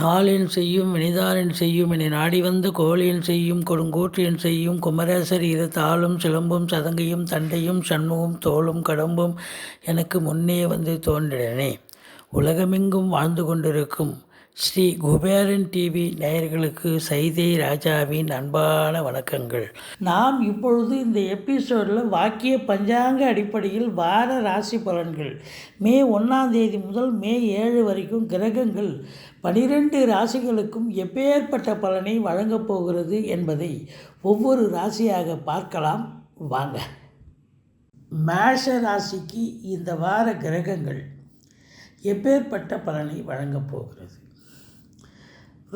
நாளின் செய்யும் வினிதானின் செய்யும் என நாடி வந்த கோளின் செய்யும் கொடுங்கூற்றின் செய்யும் குமரேசர் இரு தாளும் சிலம்பும் சதங்கையும் தண்டையும் சண்முகம் தோளும் கடம்பும் எனக்கு முன்னே வந்து தோன்றினே. உலகமெங்கும் வாழ்ந்து கொண்டிருக்கும் ஸ்ரீ குபேரன் டிவி நேயர்களுக்கு சைதை ராஜாவின் அன்பான வணக்கங்கள். நாம் இப்பொழுது இந்த எபிசோடில் வாக்கிய பஞ்சாங்க அடிப்படையில் வார ராசி பலன்கள் மே 1 முதல் மே 7 வரைக்கும் கிரகங்கள் 12 ராசிகளுக்கும் எப்பேற்பட்ட பலனை வழங்கப் போகிறது என்பதை ஒவ்வொரு ராசியாக பார்க்கலாம் வாங்க. மேஷ ராசிக்கு இந்த வார கிரகங்கள் எப்பேற்பட்ட பலனை வழங்கப் போகிறது,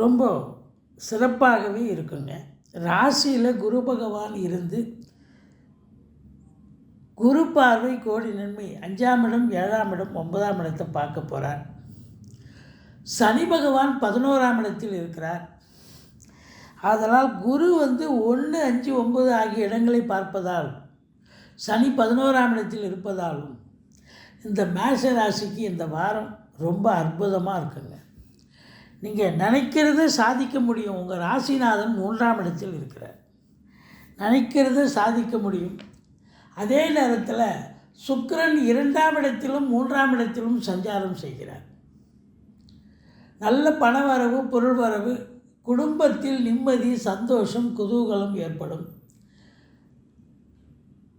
ரொம்ப சிறப்பாகவே இருக்குங்க. ராசியில் குரு பகவான் இருந்து குரு பார்வை கோடி நன்மை 5ஆம் இடம் 7ஆம் இடம் 9ஆம் இடத்தை பார்க்க போகிறார். சனி பகவான் 11ஆம் இடத்தில் இருக்கிறார். அதனால் குரு 1, 5, 9 ஆகிய இடங்களை பார்ப்பதால் சனி 11ஆம் இடத்தில் இருப்பதாலும் இந்த மேஷ ராசிக்கு இந்த வாரம் ரொம்ப அற்புதமாக இருக்குங்க. நீங்கள் நினைக்கிறத சாதிக்க முடியும். உங்கள் ராசிநாதன் 3ஆம் இடத்தில் இருக்கிறார். நினைக்கிறத சாதிக்க முடியும். அதே நேரத்தில் சுக்கிரன் 2ஆம் இடத்திலும் 3ஆம் இடத்திலும் சஞ்சாரம் செய்கிறார். நல்ல பண வரவு, பொருள் வரவு, குடும்பத்தில் நிம்மதி, சந்தோஷம், குதூகலம் ஏற்படும்.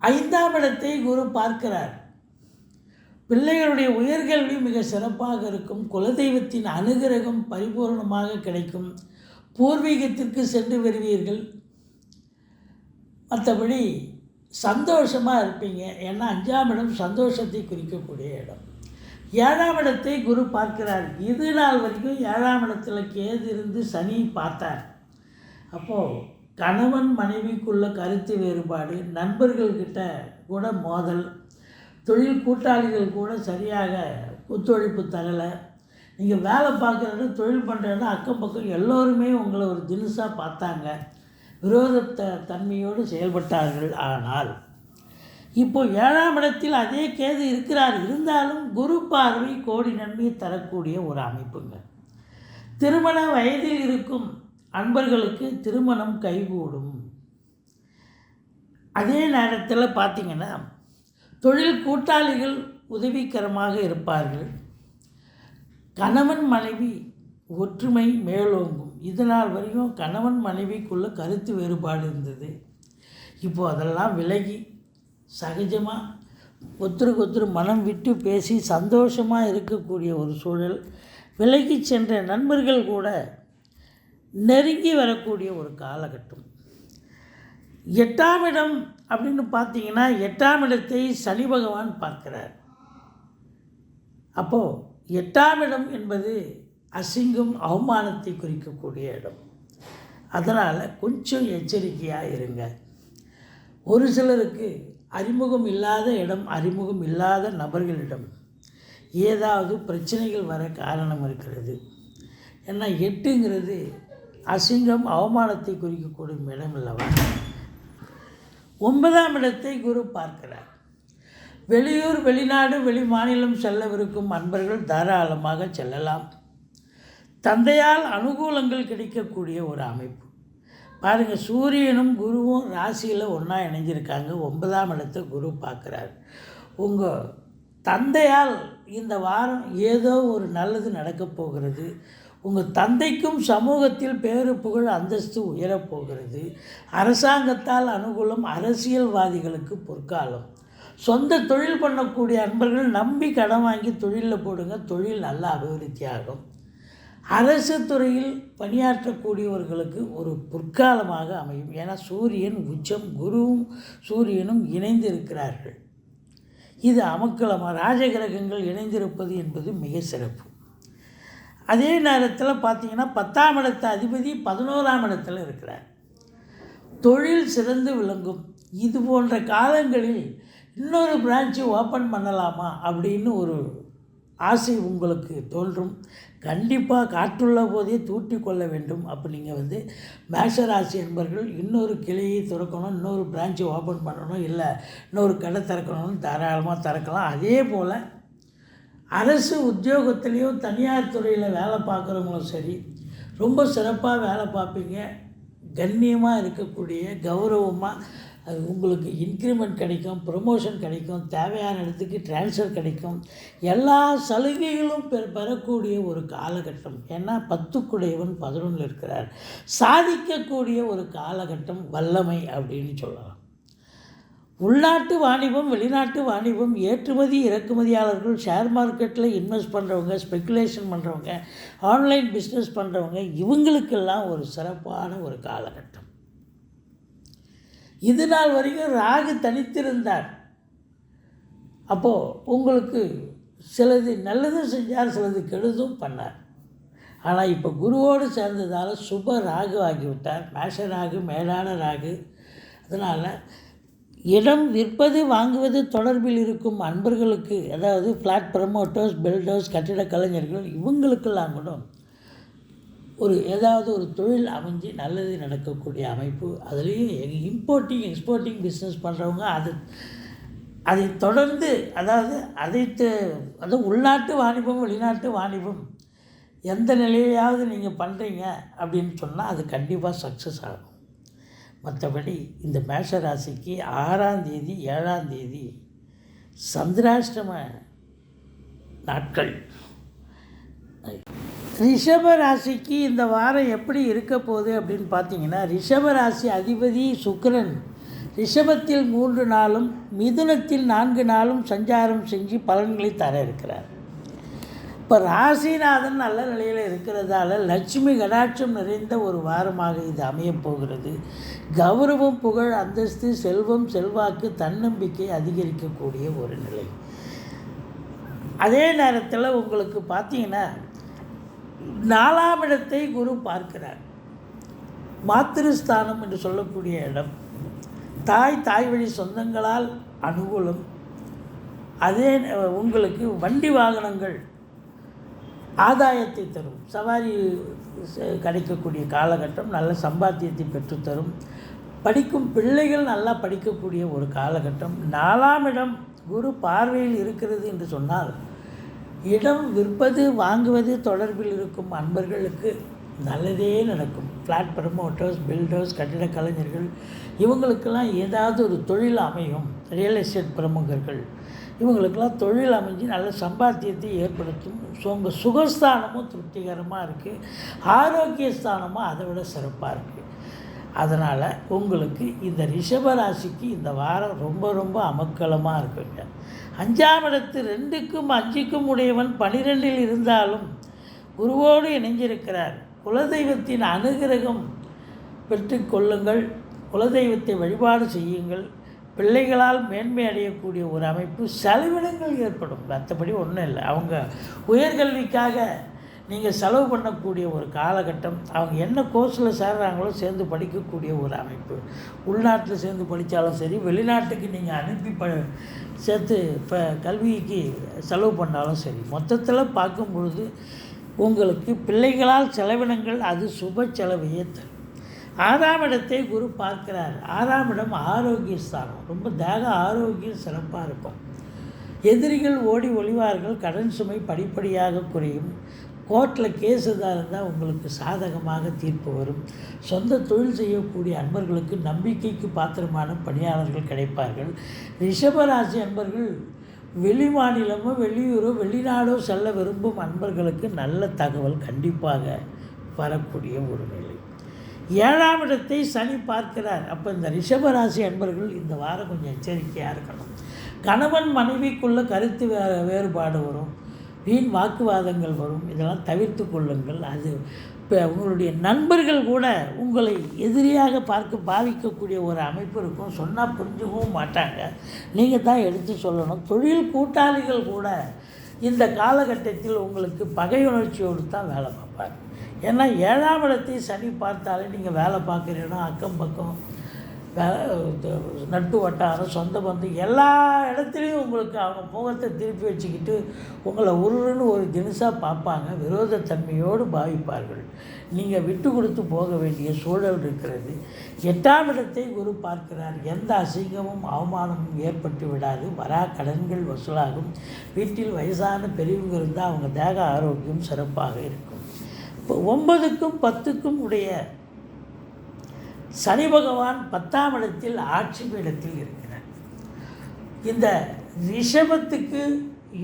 5ஆம் இடத்தை குரு பார்க்கிறார். பிள்ளைகளுடைய உயர்கல்வி மிக சிறப்பாக இருக்கும். குலதெய்வத்தின் அனுகிரகம் பரிபூர்ணமாக கிடைக்கும். பூர்வீகத்திற்கு சென்று வருவீர்கள். மற்றபடி சந்தோஷமாக இருப்பீங்க. ஏன்னா 5ஆம் இடம் சந்தோஷத்தை குறிக்கக்கூடிய இடம். 7ஆம் இடத்தை குரு பார்க்கிறார். இது நாள் வரைக்கும் 7ஆம் இடத்துல கேது இருந்து சனி பார்த்தார். அப்போது கணவன் மனைவிக்குள்ள கருத்து வேறுபாடு, நண்பர்கள்கிட்ட கூட மோதல், தொழில் கூட்டாளிகள் கூட சரியாக ஒத்துழைப்பு தரலை. நீங்கள் வேலை பார்க்குறது, தொழில் பண்ணுறதுனா அக்கம் பக்கம் எல்லோருமே உங்களை ஒரு தினுசாக பார்த்தாங்க. விரோத தன்மையோடு செயல்பட்டார்கள். ஆனால் இப்போது 7ஆம் இடத்தில் அதே கேது இருக்கிறார். இருந்தாலும் குரு பார்வை கோடி நன்மையை தரக்கூடிய ஒரு அமைப்புங்க. திருமண வயதில் இருக்கும் அன்பர்களுக்கு திருமணம் கைகூடும். அதே நேரத்தில் பார்த்திங்கன்னா தொழில் கூட்டாளிகள் உதவிகரமாக இருப்பார்கள். கணவன் மனைவி ஒற்றுமை மேலோங்கும். இதனால் வரையும் கணவன் மனைவிக்குள்ளே கருத்து வேறுபாடு இருந்தது. இப்போது அதெல்லாம் விலகி சகஜமாக ஒருத்தருக்கு மனம் விட்டு பேசி சந்தோஷமாக இருக்கக்கூடிய ஒரு சூழல். விலகி சென்ற நண்பர்கள் கூட நெருங்கி வரக்கூடிய ஒரு காலகட்டம். 8ஆம் இடம் அப்படின்னு பார்த்தீங்கன்னா 8ஆம் இடத்தை சனி பகவான் பார்க்கிறார். அப்போது 8ஆம் இடம் என்பது அசிங்கம், அவமானத்தை குறிக்கக்கூடிய இடம். அதனால் கொஞ்சம் எச்சரிக்கையாக இருங்க. ஒரு சிலருக்கு அறிமுகம் இல்லாத இடம், அறிமுகம் இல்லாத நபர்களிடம் ஏதாவது பிரச்சனைகள் வர காரணம் இருக்கிறது. ஏன்னா 8ங்கிறது அசிங்கம், அவமானத்தை குறிக்கக்கூடிய இடம் இல்லவா. 9ஆம் இடத்தை குரு பார்க்கிறார். வெளியூர், வெளிநாடு, வெளி மாநிலம் செல்லவிருக்கும் அன்பர்கள் தாராளமாக செல்லலாம். தந்தையால் அனுகூலங்கள் கிடைக்கக்கூடிய ஒரு அமைப்பு பாருங்கள். சூரியனும் குருவும் ராசியில் ஒன்றா இணைஞ்சிருக்காங்க. 9ஆம் இடத்தை குரு பார்க்குறார். உங்கள் தந்தையால் இந்த வாரம் ஏதோ ஒரு நல்லது நடக்கப் போகிறது. உங்கள் தந்தைக்கும் சமூகத்தில் பேரு புகழ் அந்தஸ்து உயரப்போகிறது. அரசாங்கத்தால் அனுகூலம், அரசியல்வாதிகளுக்கு பொற்காலம். சொந்த தொழில் பண்ணக்கூடிய அன்பர்கள் நம்பி கடன் வாங்கி தொழிலில் போடுங்க. தொழில் நல்ல அபிவிருத்தி ஆகும். அரசு துறையில் பணியாற்றக்கூடியவர்களுக்கு ஒரு பொற்காலமாக அமையும். ஏன்னா சூரியன் உச்சம், குருவும் சூரியனும் இணைந்து இருக்கிறார்கள். இது அமக்கலமாக ராஜகிரகங்கள் இணைந்திருப்பது என்பது மிக சிறப்பு. அதே நேரத்தில் பார்த்திங்கன்னா 10ஆம் இடத்து அதிபதி 11ஆம் இடத்துல இருக்கிறார். தொழில் சிறந்து விளங்கும். இது போன்ற காலங்களில் இன்னொரு பிரான்ச்சு ஓப்பன் பண்ணலாமா அப்படின்னு ஒரு ஆசை உங்களுக்கு தோன்றும். கண்டிப்பாக காற்றுள்ள போதே தூற்றி கொள்ள வேண்டும். அப்போ நீங்கள் மேஷராசி என்பர்கள் இன்னொரு கிளையை திறக்கணும், இன்னொரு பிரான்ச்சை ஓப்பன் பண்ணணும், இல்லை இன்னொரு கடை திறக்கணும்னு தாராளமாக திறக்கலாம். அதே போல் அரசு உத்தியோகத்துலேயும் தனியார் துறையில் வேலை பார்க்குறவங்களும் சரி, ரொம்ப சிறப்பாக வேலை பார்ப்பீங்க. கண்ணியமாக இருக்கக்கூடிய கௌரவமாக அது உங்களுக்கு இன்க்ரிமெண்ட் கிடைக்கும், ப்ரொமோஷன் கிடைக்கும், தேவையான இடத்துக்கு ட்ரான்ஸ்ஃபர் கிடைக்கும், எல்லா சலுகைகளும் பெறக்கூடிய ஒரு காலகட்டம். ஏன்னா 10 11 இருக்கிறார். சாதிக்கக்கூடிய ஒரு காலகட்டம், வல்லமை அப்படின்னு சொல்லலாம். உள்நாட்டு வாணிபம், வெளிநாட்டு வாணிபம், ஏற்றுமதி இறக்குமதியாளர்கள், ஷேர் மார்க்கெட்டில் இன்வெஸ்ட் பண்ணுறவங்க, ஸ்பெக்குலேஷன் பண்ணுறவங்க, ஆன்லைன் பிஸ்னஸ் பண்ணுறவங்க, இவங்களுக்கெல்லாம் ஒரு சிறப்பான ஒரு காலகட்டம். இது நாள் வரைக்கும் ராகு தனித்திருந்தார். அப்போது உங்களுக்கு சிலது நல்லது செஞ்சார், சிலது கெடுதும் பண்ணார். ஆனால் இப்போ குருவோடு சேர்ந்ததால் சுப ராகு ஆகிவிட்டார். மேஷ ராகு, மேலான ராகு. அதனால் இடம் விற்பது வாங்குவது தொடர்பில் இருக்கும் அன்பர்களுக்கு, அதாவது ஃப்ளாட் ப்ரமோட்டர்ஸ், பில்டர்ஸ், கட்டிட கலைஞர்கள், இவங்களுக்கெல்லாம் கூட ஏதாவது ஒரு தொழில் அமைஞ்சு நல்லது நடக்கக்கூடிய அமைப்பு. அதுலேயும் இம்போர்ட்டிங் எக்ஸ்போர்ட்டிங் பிஸ்னஸ் பண்ணுறவங்க அதை தொடர்ந்து, அதாவது உள்நாட்டு வாணிபம், வெளிநாட்டு வாணிபம் எந்த நிலையிலாவது நீங்கள் பண்ணுறீங்க அப்படின்னு சொன்னால் அது கண்டிப்பாக சக்ஸஸ் ஆகும். மற்றபடி இந்த மேஷ ராசிக்கு 6ஆம் தேதி 7ஆம் தேதி சந்திராஷ்டம நாட்கள். ரிஷப ராசிக்கு இந்த வாரம் எப்படி இருக்க போகுது அப்படின்னு பார்த்தீங்கன்னா, ரிஷப ராசி அதிபதி சுக்கிரன் ரிஷபத்தில் 3 நாளும் மிதுனத்தில் 4 நாளும் சஞ்சாரம் செஞ்சு பலன்களை தர இருக்கிறார். இப்போ ராசிநாதன் நல்ல நிலையில் இருக்கிறதால லட்சுமி கடாட்சம் நிறைந்த ஒரு வாரமாக இது அமையப்போகிறது. கௌரவம், புகழ், அந்தஸ்து, செல்வம், செல்வாக்கு, தன்னம்பிக்கை அதிகரிக்கக்கூடிய ஒரு நிலை. அதே நேரத்தில் உங்களுக்கு பார்த்தீங்கன்னா 4ஆம் இடத்தை குரு பார்க்கிறார். மாத்திருஸ்தானம் என்று சொல்லக்கூடிய இடம், தாய் வழி சொந்தங்களால் அனுகூலம். அதே உங்களுக்கு வண்டி வாகனங்கள் ஆதாயத்தை தரும், சவாரி கிடைக்கக்கூடிய காலகட்டம், நல்ல சம்பாத்தியத்தை பெற்றுத்தரும். படிக்கும் பிள்ளைகள் நல்லா படிக்கக்கூடிய ஒரு காலகட்டம். 4ஆம் இடம் குரு பார்வையில் இருக்கிறது என்று சொன்னால், இடம் விற்பது வாங்குவது தொடர்பில் இருக்கும் அன்பர்களுக்கு நல்லதே நடக்கும். ஃப்ளாட் ப்ரமோட்டர்ஸ், பில்டர்ஸ், கட்டிட கலைஞர்கள், இவங்களுக்கெல்லாம் ஏதாவது ஒரு தொழில் அமையும். ரியல் எஸ்டேட் பிரமுகர்கள், இவங்களுக்கெல்லாம் தொழில் அமைஞ்சு நல்ல சம்பாத்தியத்தை ஏற்படுத்தும். உங்கள் சுகஸ்தானமும் திருப்திகரமாக இருக்குது, ஆரோக்கியஸ்தானமும் அதை விட சிறப்பாக இருக்குது. அதனால் உங்களுக்கு இந்த ரிஷபராசிக்கு இந்த வாரம் ரொம்ப ரொம்ப அமக்கலமாக இருக்குங்க. 5ஆம் இடத்து 2க்கும் 5க்கும் உடையவன் 12இல் இருந்தாலும் குருவோடு இணைஞ்சிருக்கிறார். குலதெய்வத்தின் அனுகிரகம் பெற்றுக்கொள்ளுங்கள், குலதெய்வத்தை வழிபாடு செய்யுங்கள். பிள்ளைகளால் மேன்மை அடையக்கூடிய ஒரு அமைப்பு. செலவினங்கள் ஏற்படும், மற்றபடி ஒன்றும் இல்லை. அவங்க உயர்கல்விக்காக நீங்கள் செலவு பண்ணக்கூடிய ஒரு காலகட்டம். அவங்க என்ன கோர்ஸில் சேர்றாங்களோ சேர்ந்து படிக்கக்கூடிய ஒரு அமைப்பு. உள்நாட்டில் சேர்ந்து படித்தாலும் சரி, வெளிநாட்டுக்கு நீங்கள் அனுப்பி சேர்த்து இப்போ கல்விக்கு செலவு பண்ணாலும் சரி, மொத்தத்தில் பார்க்கும் பொழுது உங்களுக்கு பிள்ளைகளால் செலவினங்கள் அது சுப செலவையே தரும். 6ஆம் இடத்தை குரு பார்க்கிறார். 6ஆம் இடம் ஆரோக்கிய ஸ்தானம். ரொம்ப தேக ஆரோக்கியம் சிறப்பாக இருக்கும். எதிரிகள் ஓடி ஒளிவார்கள். கடன் சுமை படிப்படியாக குறையும். கோர்ட்டில் கேஸ் எதாக இருந்தால் உங்களுக்கு சாதகமாக தீர்ப்பு வரும். சொந்த தொழில் செய்யக்கூடிய அன்பர்களுக்கு நம்பிக்கைக்கு பாத்திரமான பணியாளர்கள் கிடைப்பார்கள். ரிஷபராசி அன்பர்கள் வெளி மாநிலமோ வெளியூரோ வெளிநாடோ செல்ல விரும்பும் அன்பர்களுக்கு நல்ல தகவல் கண்டிப்பாக வரக்கூடிய ஒரு நிலை. 7ஆம் இடத்தை சனி பார்க்கிறார். அப்போ இந்த ரிஷபராசி அன்பர்கள் இந்த வாரம் கொஞ்சம் எச்சரிக்கையாக இருக்கணும். கணவன் மனைவிக்குள்ள கருத்து வேறுபாடு வரும், வீண் வாக்குவாதங்கள் வரும். இதெல்லாம் தவிர்த்து கொள்ளுங்கள். அது இப்போ உங்களுடைய நண்பர்கள் கூட உங்களை எதிரியாக பாவிக்கக்கூடிய ஒரு அமைப்பு இருக்கும். சொன்னால் புரிஞ்சுக்கவும் மாட்டாங்க, நீங்கள் தான் எடுத்து சொல்லணும். தொழில் கூட்டாளிகள் கூட இந்த காலகட்டத்தில் உங்களுக்கு பகை உணர்ச்சியோடு தான் வேலை பார்ப்பாங்க. ஏன்னா 7ஆம் இடத்தை சனி பார்த்தாலே நீங்கள் வேலை பார்க்குற இடம், அக்கம் பக்கம், நட்பு வட்டாரம், சொந்த பந்தம் எல்லா இடத்துலையும் உங்களுக்கு அவங்க முகத்தை திருப்பி வச்சுக்கிட்டு உங்களை உருன்னு ஒரு தினசாக பார்ப்பாங்க. விரோதத்தன்மையோடு பாவிப்பார்கள். நீங்கள் விட்டு கொடுத்து போக வேண்டிய சூழல் இருக்கிறது. 8ஆம் இடத்தை குரு பார்க்கிறார். எந்த அசிங்கமும் அவமானமும் ஏற்பட்டு விடாது. வரா கடன்கள் வசூலாகும். வீட்டில் வயசான பெரியவங்க இருந்தால் அவங்க தேக ஆரோக்கியம் சிறப்பாக இருக்கும். இப்போ 9க்கும் 10க்கும் உடைய சனி பகவான் 10ஆம் இடத்தில் ஆட்சி பீடத்தில் இருக்கிறார். இந்த ரிஷபத்துக்கு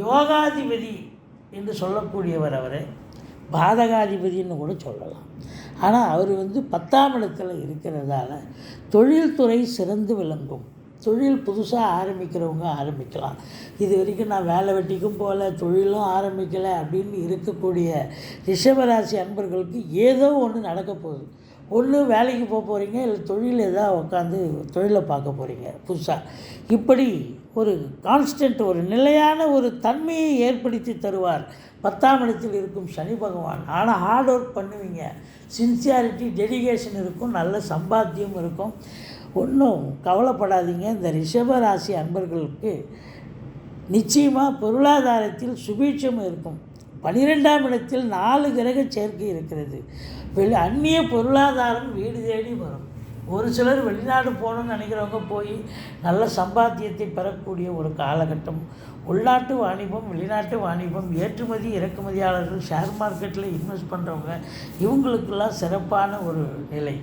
யோகாதிபதி என்று சொல்லக்கூடியவர் அவர், பாதகாதிபதின்னு கூட சொல்லலாம். ஆனால் அவர் 10ஆம் இடத்துல இருக்கிறதால தொழில்துறை சிறந்து விளங்கும். தொழில் புதுசாக ஆரம்பிக்கிறவங்க ஆரம்பிக்கலாம். இது வரைக்கும் நான் வேலை வெட்டிக்கும் போகல, தொழிலும் ஆரம்பிக்கலை அப்படின்னு இருக்கக்கூடிய ரிஷபராசி அன்பர்களுக்கு ஏதோ ஒன்று நடக்க போகுது. ஒன்று வேலைக்கு போக போகிறீங்க, இல்லை தொழில் எதாவது உட்காந்து தொழிலை பார்க்க போகிறீங்க புதுசாக. இப்படி ஒரு கான்ஸ்டன்ட், ஒரு நிலையான ஒரு தன்மையை ஏற்படுத்தி தருவார் 10ஆம் இடத்தில் இருக்கும் சனி பகவான். ஆனால் ஹார்ட் ஒர்க் பண்ணுவீங்க, சின்சியாரிட்டி, டெடிகேஷன் இருக்கும், நல்ல சம்பாத்தியம் இருக்கும். ஒன்றும் கவலைப்படாதீங்க. இந்த ரிஷபராசி அன்பர்களுக்கு நிச்சயமாக பொருளாதாரத்தில் சுபீட்சம் இருக்கும். 12ஆம் இடத்தில் 4 கிரக சேர்க்கை இருக்கிறது. அந்நிய பொருளாதாரம் வீடு தேடி வரும். ஒரு சிலர் வெளிநாடு போகணுன்னு நினைக்கிறவங்க போய் நல்ல சம்பாத்தியத்தை பெறக்கூடிய ஒரு காலகட்டம். உள்நாட்டு வாணிபம், வெளிநாட்டு வாணிபம், ஏற்றுமதி இறக்குமதியாளர்கள், ஷேர் மார்க்கெட்டில் இன்வெஸ்ட் பண்ணுறவங்க, இவங்களுக்கெல்லாம் சிறப்பான ஒரு நிலை.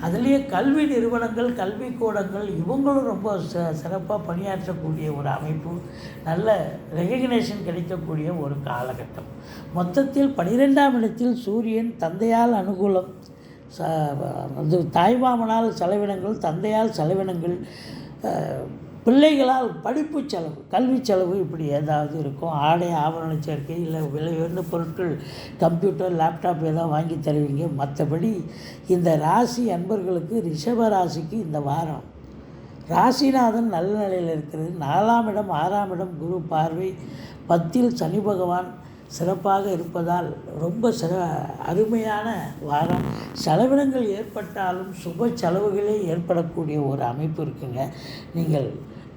அதுலேயே கல்வி நிறுவனங்கள், கல்விக்கூடங்கள் இவங்களும் ரொம்ப சிறப்பாக பணியாற்றக்கூடிய ஒரு அமைப்பு, நல்ல ரெகக்னேஷன் கிடைக்கக்கூடிய ஒரு காலகட்டம். மொத்தத்தில் 12ஆம் இடத்தில் சூரியன் தந்தையால் அனுகூலம், அது தாய்மாமனால் செலவினங்கள், தந்தையால் செலவினங்கள், பிள்ளைகளால் படிப்பு செலவு, கல்வி செலவு, இப்படி ஏதாவது இருக்கும். ஆடை ஆபரண சேர்க்கை, இல்லை விலை உயர்ந்த பொருட்கள், கம்ப்யூட்டர், லேப்டாப் ஏதாவது வாங்கி தருவீங்க. மற்றபடி இந்த ராசி அன்பர்களுக்கு, ரிஷப ராசிக்கு இந்த வாரம் ராசிநாதன் நல்ல நிலையில் இருக்கிறது. 4ஆம் இடம் 6ஆம் இடம் குரு பார்வை, 10இல் சனி பகவான் சிறப்பாக இருப்பதால் ரொம்ப அருமையான வாரம். செலவினங்கள் ஏற்பட்டாலும் சுப செலவுகளே ஏற்படக்கூடிய ஒரு அமைப்பு இருக்குங்க. நீங்கள்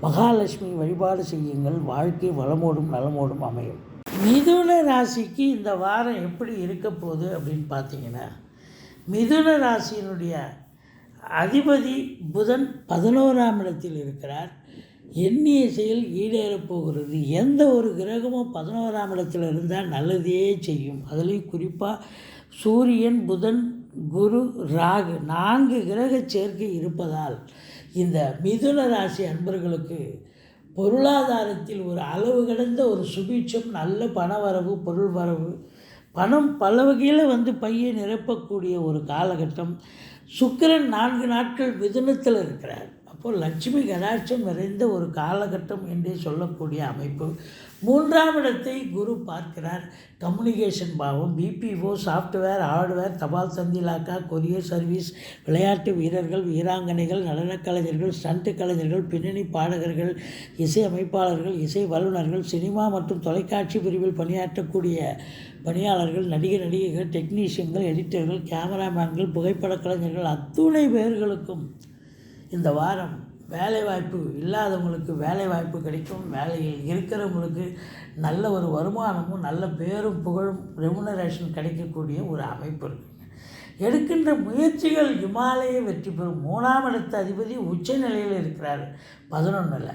மகாலட்சுமி வழிபாடு செய்யுங்கள். வாழ்க்கை வளமோடும் நலமோடும் அமையும். மிதுன ராசிக்கு இந்த வாரம் எப்படி இருக்க போகுது அப்படின்னு பார்த்தீங்கன்னா, மிதுன ராசியினுடைய அதிபதி புதன் 11ஆம் இடத்தில் இருக்கிறார். எண்ணிய செயல் ஈடேறப் போகிறது. எந்த ஒரு கிரகமும் 11ஆம் இடத்தில் இருந்தால் நல்லதே செய்யும். அதுலேயும் குறிப்பாக சூரியன், புதன், குரு, ராகு 4 கிரக சேர்க்கை இருப்பதால் இந்த மிதுன ராசி அன்பர்களுக்கு பொருளாதாரத்தில் ஒரு அளவு கடந்த ஒரு சுபீட்சம், நல்ல பணவரவு, பொருள் வரவு, பணம் பல வகையில் பையை நிரப்பக்கூடிய ஒரு காலகட்டம். சுக்கிரன் 4 நாட்கள் மிதுனத்தில் இருக்கிறார். அப்போது லட்சுமி கடாட்சம் நிறைந்த ஒரு காலகட்டம் என்றே சொல்லக்கூடிய அமைப்பு. 3ஆம் இடத்தை குரு பார்க்கிறார். கம்யூனிகேஷன் பாவம், பிபிஓ, சாஃப்ட்வேர், ஹார்ட்வேர், தபால் தந்தி இலாக்கா, கொரியர் சர்வீஸ், விளையாட்டு வீரர்கள், வீராங்கனைகள், நடனக் கலைஞர்கள், ஸ்டண்ட் கலைஞர்கள், பின்னணி பாடகர்கள், இசை அமைப்பாளர்கள், இசை வல்லுநர்கள், சினிமா மற்றும் தொலைக்காட்சி பிரிவில் பணியாற்றக்கூடிய பணியாளர்கள், நடிகைகள், டெக்னீஷியன்கள், எடிட்டர்கள், கேமராமேன்கள், புகைப்பட கலைஞர்கள், அத்துணை பேர்களுக்கும் இந்த வாரம் வேலைவாய்ப்பு இல்லாதவங்களுக்கு வேலைவாய்ப்பு கிடைக்கும். வேலையில் இருக்கிறவங்களுக்கு நல்ல ஒரு வருமானமும், நல்ல பேரும் புகழும், ரெமுனரேஷன் கிடைக்கக்கூடிய ஒரு அமைப்பு இருக்குங்க. எடுக்கின்ற முயற்சிகள் இமாலய வெற்றி பெறும். 3ஆம் இடத்து அதிபதி உச்ச நிலையில் இருக்கிறார் 11ல்.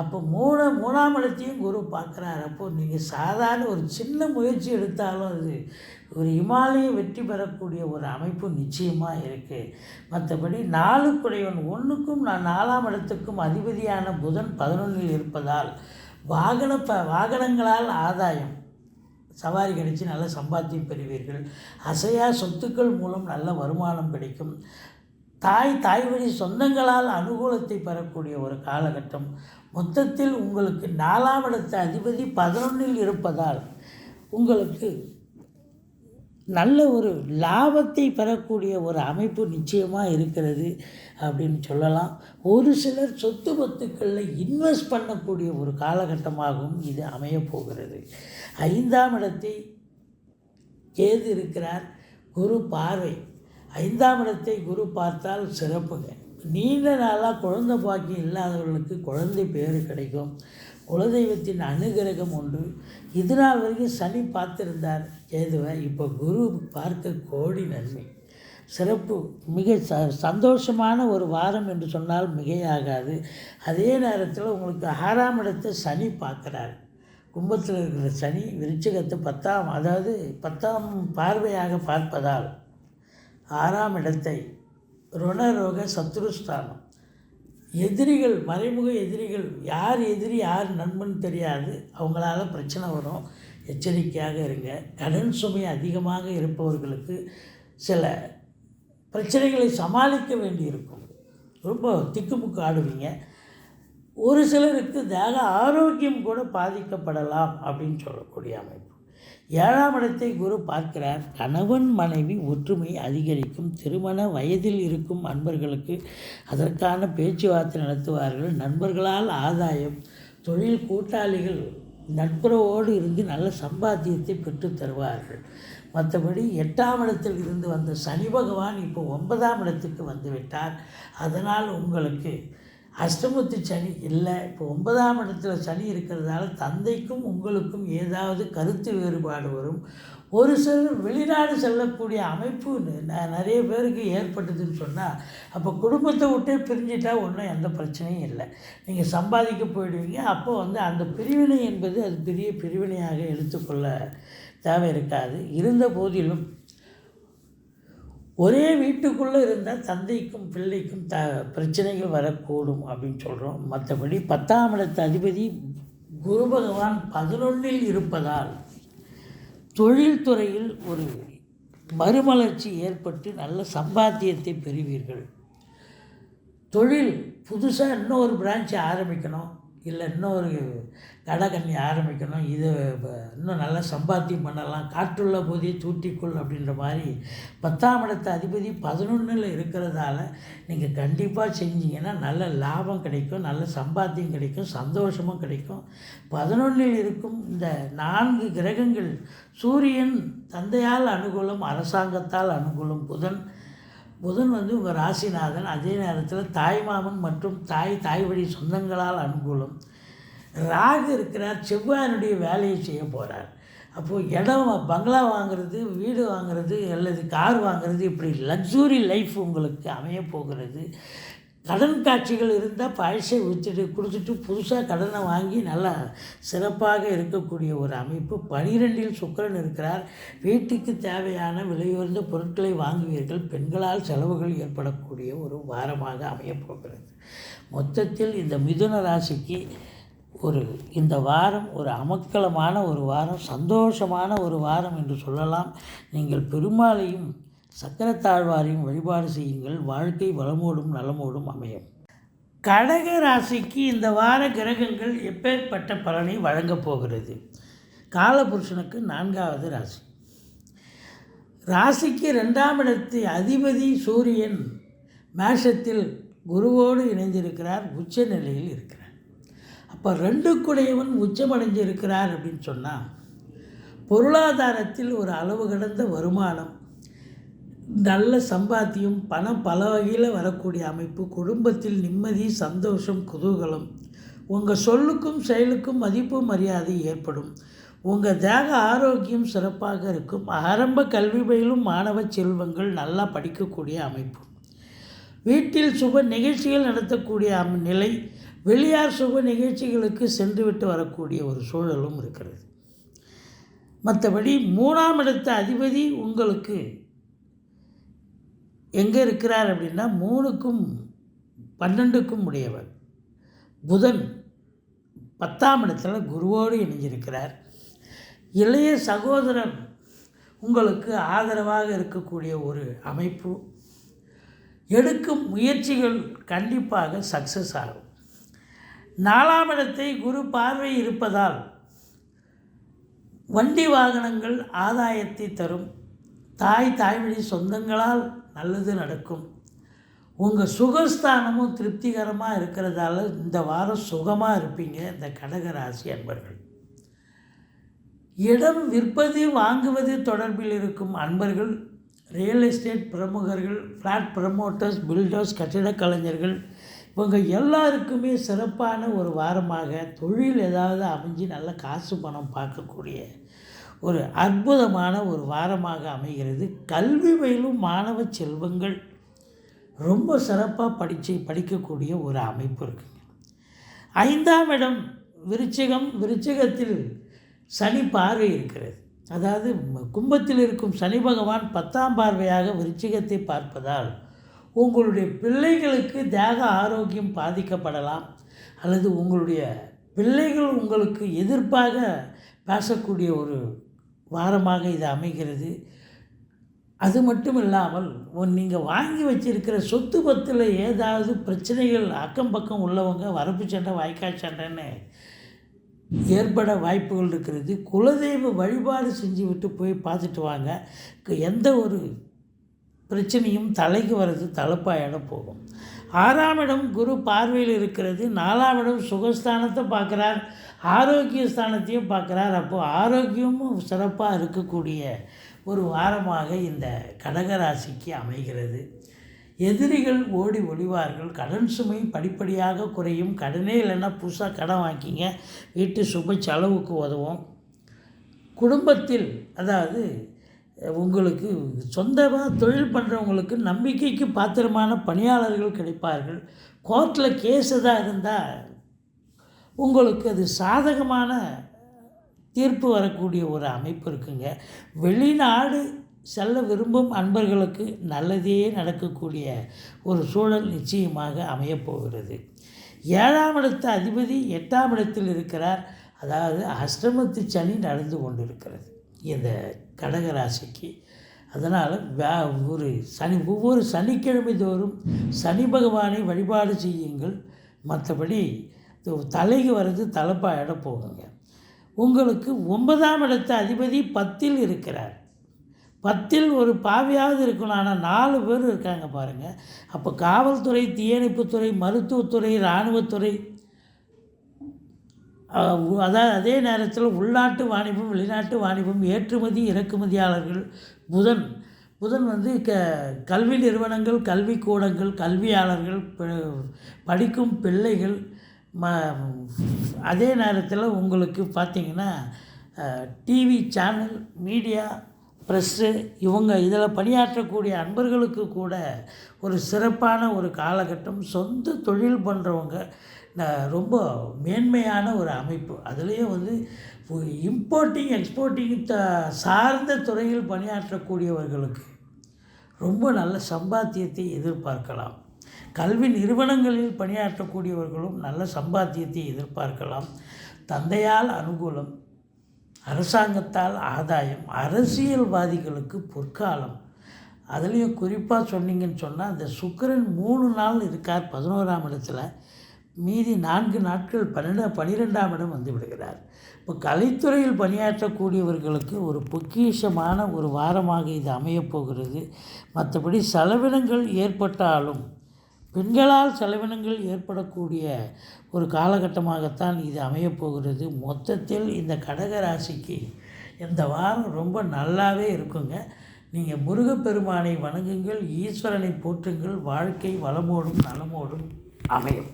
அப்போ 3ஆம் இடத்தையும் குரு பார்க்குறாரு. அப்போது நீங்கள் சாதாரண ஒரு சின்ன முயற்சி எடுத்தாலும் அது ஒரு இமாலய வெற்றி பெறக்கூடிய ஒரு அமைப்பு நிச்சயமாக இருக்குது. மற்றபடி 4 குடைவன் 1க்கும் 4ஆம் இடத்துக்கும் அதிபதியான புதன் 11ல் இருப்பதால் வாகனங்களால் ஆதாயம், சவாரி கிடைச்சி நல்ல சம்பாத்தியம் பெறுவீர்கள். அசையா சொத்துக்கள் மூலம் நல்ல வருமானம் கிடைக்கும். தாய் வழி சொந்தங்களால் அனுகூலத்தை பெறக்கூடிய ஒரு காலகட்டம். மொத்தத்தில் உங்களுக்கு 4ஆம் இடத்து அதிபதி 11ல் இருப்பதால் உங்களுக்கு நல்ல ஒரு லாபத்தை பெறக்கூடிய ஒரு அமைப்பு நிச்சயமாக இருக்கிறது அப்படின்னு சொல்லலாம். ஒரு சிலர் சொத்து பத்துக்களில் இன்வெஸ்ட் பண்ணக்கூடிய ஒரு காலகட்டமாகவும் இது அமையப்போகிறது. 5ஆம் இடத்தை கேது இருக்கிறார். குரு பார்வை, 5ஆம் இடத்தை குரு பார்த்தால் சிறப்புங்க. நீண்ட நாளாக குழந்தை பாக்கியம் இல்லாதவர்களுக்கு குழந்தை பேர் கிடைக்கும். குலதெய்வத்தின் அனுகிரகம் உண்டு. இது நாள் வரைக்கும் சனி பார்த்துருந்தார் கேதுவை, இப்போ குரு பார்க்க கோடி நன்மை. சிறப்பு. மிக சந்தோஷமான ஒரு வாரம் என்று சொன்னால் மிகையாகாது. அதே நேரத்தில் உங்களுக்கு 6ஆம் இடத்தை சனி பார்க்குறார். கும்பத்தில் இருக்கிற சனி விருச்சிகத்தை 10ஆம் பார்வையாக பார்ப்பதால் 6ஆம் இடத்தை ருணரோக சத்ருஸ்தானம், எதிரிகள், மறைமுக எதிரிகள், யார் எதிரி யார் நண்பன் தெரியாது, அவங்களால பிரச்சனை வரும். எச்சரிக்கையாக இருங்க. கடன் சுமை அதிகமாக இருப்பவர்களுக்கு சில பிரச்சனைகளை சமாளிக்க வேண்டியிருக்கும். ரொம்ப திக்குமுக்கு ஆடுவீங்க. ஒரு சிலருக்கு தேக ஆரோக்கியம் கூட பாதிக்கப்படலாம் அப்படின்னு சொல்லக்கூடிய அமைப்பு. 7ஆம் இடத்தை குரு பார்க்கிறார். கணவன் மனைவி ஒற்றுமை அதிகரிக்கும். திருமண வயதில் இருக்கும் அன்பர்களுக்கு அதற்கான பேச்சுவார்த்தை நடத்துவார்கள். நண்பர்களால் ஆதாயம். தொழில் கூட்டாளிகள் நட்புறவோடு இருந்து நல்ல சம்பாத்தியத்தை பெற்று தருவார்கள். மற்றபடி 8ஆம் இடத்தில் இருந்து வந்த சனி பகவான் இப்போ 9ஆம் இடத்துக்கு வந்துவிட்டார். அதனால் உங்களுக்கு அஷ்டமத்து சனி இல்லை. இப்போ 9ஆம் இடத்துல சனி இருக்கிறதால தந்தைக்கும் உங்களுக்கும் ஏதாவது கருத்து வேறுபாடு வரும். ஒரு சிலர் வெளிநாடு செல்லக்கூடிய அமைப்பு நிறைய பேருக்கு ஏற்பட்டதுன்னு சொன்னால், அப்போ குடும்பத்தை விட்டே பிரிஞ்சிட்டா ஒன்றும் எந்த பிரச்சனையும் இல்லை. நீங்கள் சம்பாதிக்க போயிடுவீங்க. அப்போ அந்த பிரிவினை என்பது அது பெரிய பிரிவினையாக எடுத்துக்கொள்ள தேவை இருக்காது. இருந்த போதிலும் ஒரே வீட்டுக்குள்ளே இருந்தால் தந்தைக்கும் பிள்ளைக்கும் பிரச்சனைகள் வரக்கூடும் அப்படின்னு சொல்கிறோம். மற்றபடி 10ஆம் இடத்து அதிபதி குரு பகவான் 11இல் இருப்பதால் தொழில்துறையில் ஒரு மறுமலர்ச்சி ஏற்பட்டு நல்ல சம்பாத்தியத்தை பெறுவீர்கள். தொழில் புதுசாக இன்னொரு பிரான்ச் ஆரம்பிக்கணும், இல்லை இன்னொரு கடை ஆரம்பிக்கணும், இது இன்னும் நல்லா சம்பாத்தியம் பண்ணலாம், காற்றுள்ள போதே தூட்டிக்குள் அப்படின்ற மாதிரி 10ஆம் இடத்து அதிபதி 11இல் இருக்கிறதால நீங்கள் கண்டிப்பாக செஞ்சீங்கன்னா நல்ல லாபம் கிடைக்கும், நல்ல சம்பாத்தியம் கிடைக்கும், சந்தோஷமும் கிடைக்கும். 11இல் இருக்கும் இந்த 4 கிரகங்கள், சூரியன் தந்தையால் அனுகூலம், அரசாங்கத்தால் அனுகூலம், புதன் உங்கள் ராசிநாதன், அதே நேரத்தில் தாய்மாமன் மற்றும் தாய் வழி சொந்தங்களால் அனுகூலம். ராகு இருக்கிறார், செவ்வாயினுடைய வேலையை செய்ய போகிறார். அப்போது இடம், பங்களா வாங்கிறது, வீடு வாங்கிறது அல்லது கார் வாங்கிறது, இப்படி லக்ஸுரி லைஃப் உங்களுக்கு அமைய போகிறது. கடன் காட்சிகள் இருந்தால் பழசை கொடுத்துட்டு புதுசாக கடனை வாங்கி நல்லா சிறப்பாக இருக்கக்கூடிய ஒரு அமைப்பு. 12இல் சுக்கிரன் இருக்கிறார். வீட்டுக்கு தேவையான விலையுயர்ந்த பொருட்களை வாங்குவீர்கள். பெண்களால் செலவுகள் ஏற்படக்கூடிய ஒரு வாரமாக அமையப்போகிறது. மொத்தத்தில் இந்த மிதுன ராசிக்கு இந்த வாரம் ஒரு அமக்கலமான ஒரு வாரம், சந்தோஷமான ஒரு வாரம் என்று சொல்லலாம். நீங்கள் பெருமாளையும் சக்கரத்தாழ்வாரையும் வழிபாடு செய்யுங்கள். வாழ்க்கை வளமோடும் நலமோடும் அமையும். கடக ராசிக்கு இந்த வார கிரகங்கள் எப்பேற்பட்ட பலனை வழங்கப் போகிறது? காலபுருஷனுக்கு 4வது ராசி. ராசிக்கு 2ஆம் இடத்து அதிபதி சூரியன் மேஷத்தில் குருவோடு இணைந்திருக்கிறார், உச்ச நிலையில் இருக்கிறார். அப்போ 2 உச்சமடைஞ்சிருக்கிறார் அப்படின்னு சொன்னால், பொருளாதாரத்தில் ஒரு அளவு கடந்த வருமானம், நல்ல சம்பாத்தியம், பணம் பல வகையில் வரக்கூடிய அமைப்பு, குடும்பத்தில் நிம்மதி, சந்தோஷம், குதூகலம், உங்கள் சொல்லுக்கும் செயலுக்கும் மதிப்பு மரியாதை ஏற்படும். உங்கள் தேக ஆரோக்கியம் சிறப்பாக இருக்கும். ஆரம்ப கல்வி பயிலும் மாணவ செல்வங்கள் நல்லா படிக்கக்கூடிய அமைப்பு. வீட்டில் சுப நிகழ்ச்சிகள் நடத்தக்கூடிய நிலை, வெளியார் சுப நிகழ்ச்சிகளுக்கு சென்றுவிட்டு வரக்கூடிய ஒரு சூழலும் இருக்கிறது. மற்றபடி 3ஆம் இடத்து அதிபதி உங்களுக்கு எங்கே இருக்கிறார் அப்படின்னா, 3க்கும் 12க்கும் உடையவர் புதன் 10ஆம் இடத்துல குருவோடு இணைஞ்சிருக்கிறார். இளைய சகோதரன் உங்களுக்கு ஆதரவாக இருக்கக்கூடிய ஒரு அமைப்பு. எடுக்கும் முயற்சிகள் கண்டிப்பாக சக்ஸஸ் ஆகும். 4ஆம் இடத்தை குரு பார்வை இருப்பதால் வண்டி வாகனங்கள் ஆதாயத்தை தரும். தாய்வழி சொந்தங்களால் நல்லது நடக்கும். உங்கள் சுகஸ்தானமும் திருப்திகரமாக இருக்கிறதால இந்த வாரம் சுகமாக இருப்பீங்க. இந்த கடகராசி அன்பர்கள், இடம் விற்பது வாங்குவது தொடர்பில் இருக்கும் அன்பர்கள் ரியல் எஸ்டேட் பிரமுகர்கள், ஃப்ளாட் ப்ரமோட்டர்ஸ், பில்டர்ஸ், கட்டிடக் கலைஞர்கள், இவங்க எல்லாருக்குமே சிறப்பான ஒரு வாரமாக தொழில் ஏதாவது அமைஞ்சு நல்ல காசு பணம் பார்க்கக்கூடிய ஒரு அற்புதமான ஒரு வாரமாக அமைகிறது. கல்வி பயிலும் மாணவ செல்வங்கள் ரொம்ப சிறப்பாக படிக்கக்கூடிய ஒரு அமைப்பு இருக்குங்க. 5ஆம் இடம் விருச்சிகம். விருச்சிகத்தில் சனி பார்வை இருக்கிறது. அதாவது கும்பத்தில் இருக்கும் சனி பகவான் 10ஆம் பார்வையாக விருச்சிகத்தை பார்ப்பதால் உங்களுடைய பிள்ளைகளுக்கு தேக ஆரோக்கியம் பாதிக்கப்படலாம், அல்லது உங்களுடைய பிள்ளைகள் உங்களுக்கு எதிர்ப்பாக பேசக்கூடிய ஒரு வாரமாக இது அமைகிறது. அது மட்டும் இல்லாமல் நீங்கள் வாங்கி வச்சிருக்கிற சொத்து பத்தில் ஏதாவது பிரச்சனைகள் அக்கம் பக்கம் உள்ளவங்க வரப்பு சண்டை வாய்க்கால் சண்டைன்னு ஏற்பட வாய்ப்புகள் இருக்கிறது. குலதெய்வ வழிபாடு செஞ்சு விட்டு போய் பார்த்துட்டு வாங்க. எந்த ஒரு பிரச்சனையும் தலைக்கு வர்றது தலைப்பாயிட போகும். 6ஆம் இடம் குரு பார்வையில் இருக்கிறது. 4ஆம் இடம் சுகஸ்தானத்தை பார்க்குறார், ஆரோக்கிய ஸ்தானத்தையும் பார்க்குறார். அப்போது ஆரோக்கியமும் சிறப்பாக இருக்கக்கூடிய ஒரு வாரமாக இந்த கடகராசிக்கு அமைகிறது. எதிரிகள் ஓடி ஒளிவார்கள். கடன் சுமை படிப்படியாக குறையும். கடனே இல்லைன்னா புதுசாக கடன் வாங்கிங்க, வீட்டு சுப செலவுக்கு உதவும். குடும்பத்தில் அதாவது உங்களுக்கு சொந்தமாக தொழில் பண்ணுறவங்களுக்கு நம்பிக்கைக்கு பாத்திரமான பணியாளர்கள் கிடைப்பார்கள். கோர்ட்டில் கேஸ் எதாக இருந்தால் உங்களுக்கு அது சாதகமான தீர்ப்பு வரக்கூடிய ஒரு அமைப்பு இருக்குங்க. வெளிநாடு செல்ல விரும்பும் அன்பர்களுக்கு நல்லதே நடக்கக்கூடிய ஒரு சூழல் நிச்சயமாக அமையப்போகிறது. 7ஆம் இடத்து அதிபதி 8ஆம் இடத்தில் இருக்கிறார். அதாவது அஷ்டமத்து சனி நடந்து கொண்டிருக்கிறது இந்த கடகராசிக்கு. அதனால் ஒவ்வொரு சனிக்கிழமை தோறும் சனி பகவானை வழிபாடு செய்யுங்கள். மற்றபடி தலைக்கு வர்றது தலைப்பாயிட போகுங்க. உங்களுக்கு 9ஆம் இடத்து அதிபதி 10இல் இருக்கிறார். 10இல் ஒரு பாவியாவது இருக்கணும், ஆனால் 4 பேர் இருக்காங்க பாருங்கள். அப்போ காவல்துறை, தீயணைப்புத்துறை, மருத்துவத்துறை, இராணுவத்துறை, அதே நேரத்தில் உள்நாட்டு வாணிபம், வெளிநாட்டு வாணிபம், ஏற்றுமதி இறக்குமதியாளர்கள், புதன் வந்து கல்வி நிறுவனங்கள், கல்விக்கூடங்கள், கல்வியாளர்கள், படிக்கும் பிள்ளைகள், அதே நேரத்தில் உங்களுக்கு பார்த்திங்கன்னா டிவி சேனல், மீடியா, ப்ரெஸ்ஸு, இவங்க இதில் பணியாற்றக்கூடிய அன்பர்களுக்கு கூட ஒரு சிறப்பான ஒரு காலகட்டம். சொந்த தொழில் பண்ணுறவங்க ரொம்ப மேன்மையான ஒரு அமைப்பு. அதுலேயும் வந்து இம்போர்ட்டிங் எக்ஸ்போர்ட்டிங் சார்ந்த துறையில் பணியாற்றக்கூடியவர்களுக்கு ரொம்ப நல்ல சம்பாத்தியத்தை எதிர்பார்க்கலாம். கல்வி நிறுவனங்களில் பணியாற்றக்கூடியவர்களும் நல்ல சம்பாத்தியத்தை எதிர்பார்க்கலாம். தந்தையால் அனுகூலம், அரசாங்கத்தால் ஆதாயம், அரசியல்வாதிகளுக்கு பொற்காலம். அதுலேயும் குறிப்பாக சொன்னீங்கன்னு சொன்னால் அந்த சுக்கிரன் 3 நாள் இருக்கார் 11ஆம் இடத்துல, மீதி 4 நாட்கள் 12ஆம் இடம் வந்து விடுகிறார். இப்போ கலைத்துறையில் பணியாற்றக்கூடியவர்களுக்கு ஒரு பொக்கிஷமான ஒரு வாரமாக இது அமையப்போகிறது. மற்றபடி செலவினங்கள் ஏற்பட்டாலும் பெண்களால் செலவினங்கள் ஏற்படக்கூடிய ஒரு காலகட்டமாகத்தான் இது அமையப்போகிறது. மொத்தத்தில் இந்த கடகராசிக்கு இந்த வாரம் ரொம்ப நல்லாவே இருக்குங்க. நீங்கள் முருகப்பெருமானை வணங்குங்கள், ஈஸ்வரனை போற்றுங்கள், வாழ்க்கை வளமோடும் நலமோடும் அமையும்.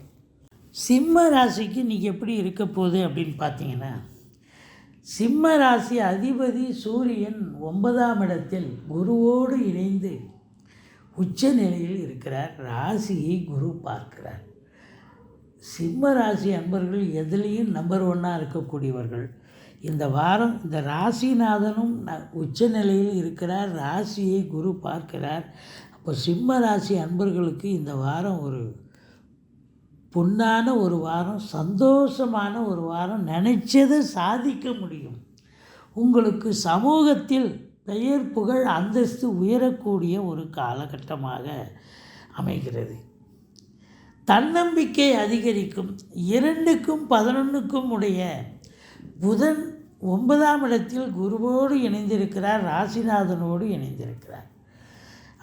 சிம்ம ராசிக்கு இன்றைக்கி எப்படி இருக்க போகுது அப்படின்னு பார்த்தீங்கன்னா, சிம்ம ராசி அதிபதி சூரியன் 9ஆம் இடத்தில் குருவோடு இணைந்து உச்ச நிலையில் இருக்கிறார். ராசியை குரு பார்க்கிறார். சிம்ம ராசி அன்பர்கள் எதுலேயும் நம்பர் 1 இருக்கக்கூடியவர்கள். இந்த வாரம் இந்த ராசிநாதனும் உச்ச நிலையில் இருக்கிறார். ராசியை குரு பார்க்கிறார். அப்போ சிம்ம ராசி அன்பர்களுக்கு இந்த வாரம் ஒரு பொன்னான ஒரு வாரம், சந்தோஷமான ஒரு வாரம். நினைச்சதை சாதிக்க முடியும். உங்களுக்கு சமூகத்தில் பெயர், புகழ், அந்தஸ்து உயரக்கூடிய ஒரு காலகட்டமாக அமைகிறது. தன்னம்பிக்கை அதிகரிக்கும். 2க்கும் 11க்கும் உடைய புதன் 9ஆம் இடத்தில் குருவோடு இணைந்திருக்கிறார், ராசிநாதனோடு இணைந்திருக்கிறார்.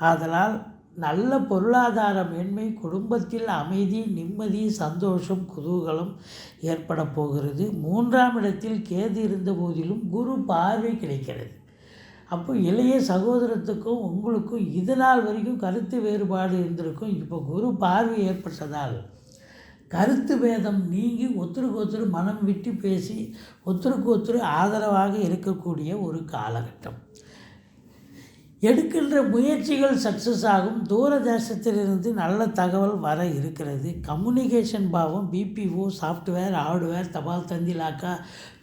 ஆதலால் நல்ல பொருளாதார மேன்மை, குடும்பத்தில் அமைதி, நிம்மதி, சந்தோஷம், குதூகலம் ஏற்பட போகிறது. 3ஆம் இடத்தில் கேது இருந்த போதிலும் குரு பார்வை கிடைக்கிறது. அப்போ இளைய சகோதரத்துக்கும் உங்களுக்கும் இது நாள் வரைக்கும் கருத்து வேறுபாடு இருந்திருக்கும். இப்போ குரு பார்வை ஏற்பட்டதால் கருத்து பேதம் நீங்கி ஒருத்தருக்கு ஒருத்தர் மனம் விட்டு பேசி ஒருத்தருக்கு ஒருத்தர் ஆதரவாக இருக்கக்கூடிய ஒரு காலகட்டம். எடுக்கின்ற முயற்சிகள் சக்ஸஸ் ஆகும். தூர தேசத்திலிருந்து நல்ல தகவல் வர இருக்கிறது. கம்யூனிகேஷன் பாவம், பிபிஓ, சாஃப்ட்வேர், ஹார்ட்வேர், தபால் தந்தி இலாக்கா,